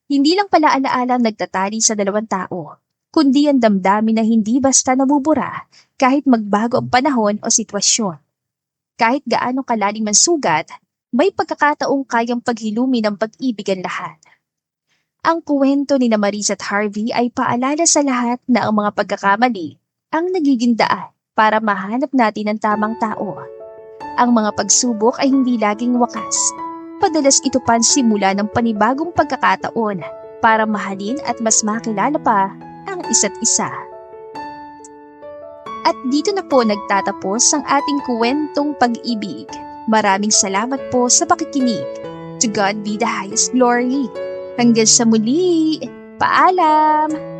Hindi lang pala alaala ang nagtatali sa 2 tao, kundi ang damdamin na hindi basta nabubura kahit magbago ang panahon o sitwasyon. Kahit gaano kalalim ang sugat, may pagkakataong kayang paghilumi ng pag-ibig ang lahat. Ang kwento ni Maris at Harvey ay paalala sa lahat na ang mga pagkakamali ang nagiging daan para mahanap natin ang tamang tao. Ang mga pagsubok ay hindi laging wakas. Padalas ito pa ang simula ng panibagong pagkakataon para mahalin at mas makilala pa ang isa't isa. At dito na po nagtatapos ang ating kwentong pag-ibig. Maraming salamat po sa pakikinig. To God be the highest glory. Hanggang sa muli. Paalam!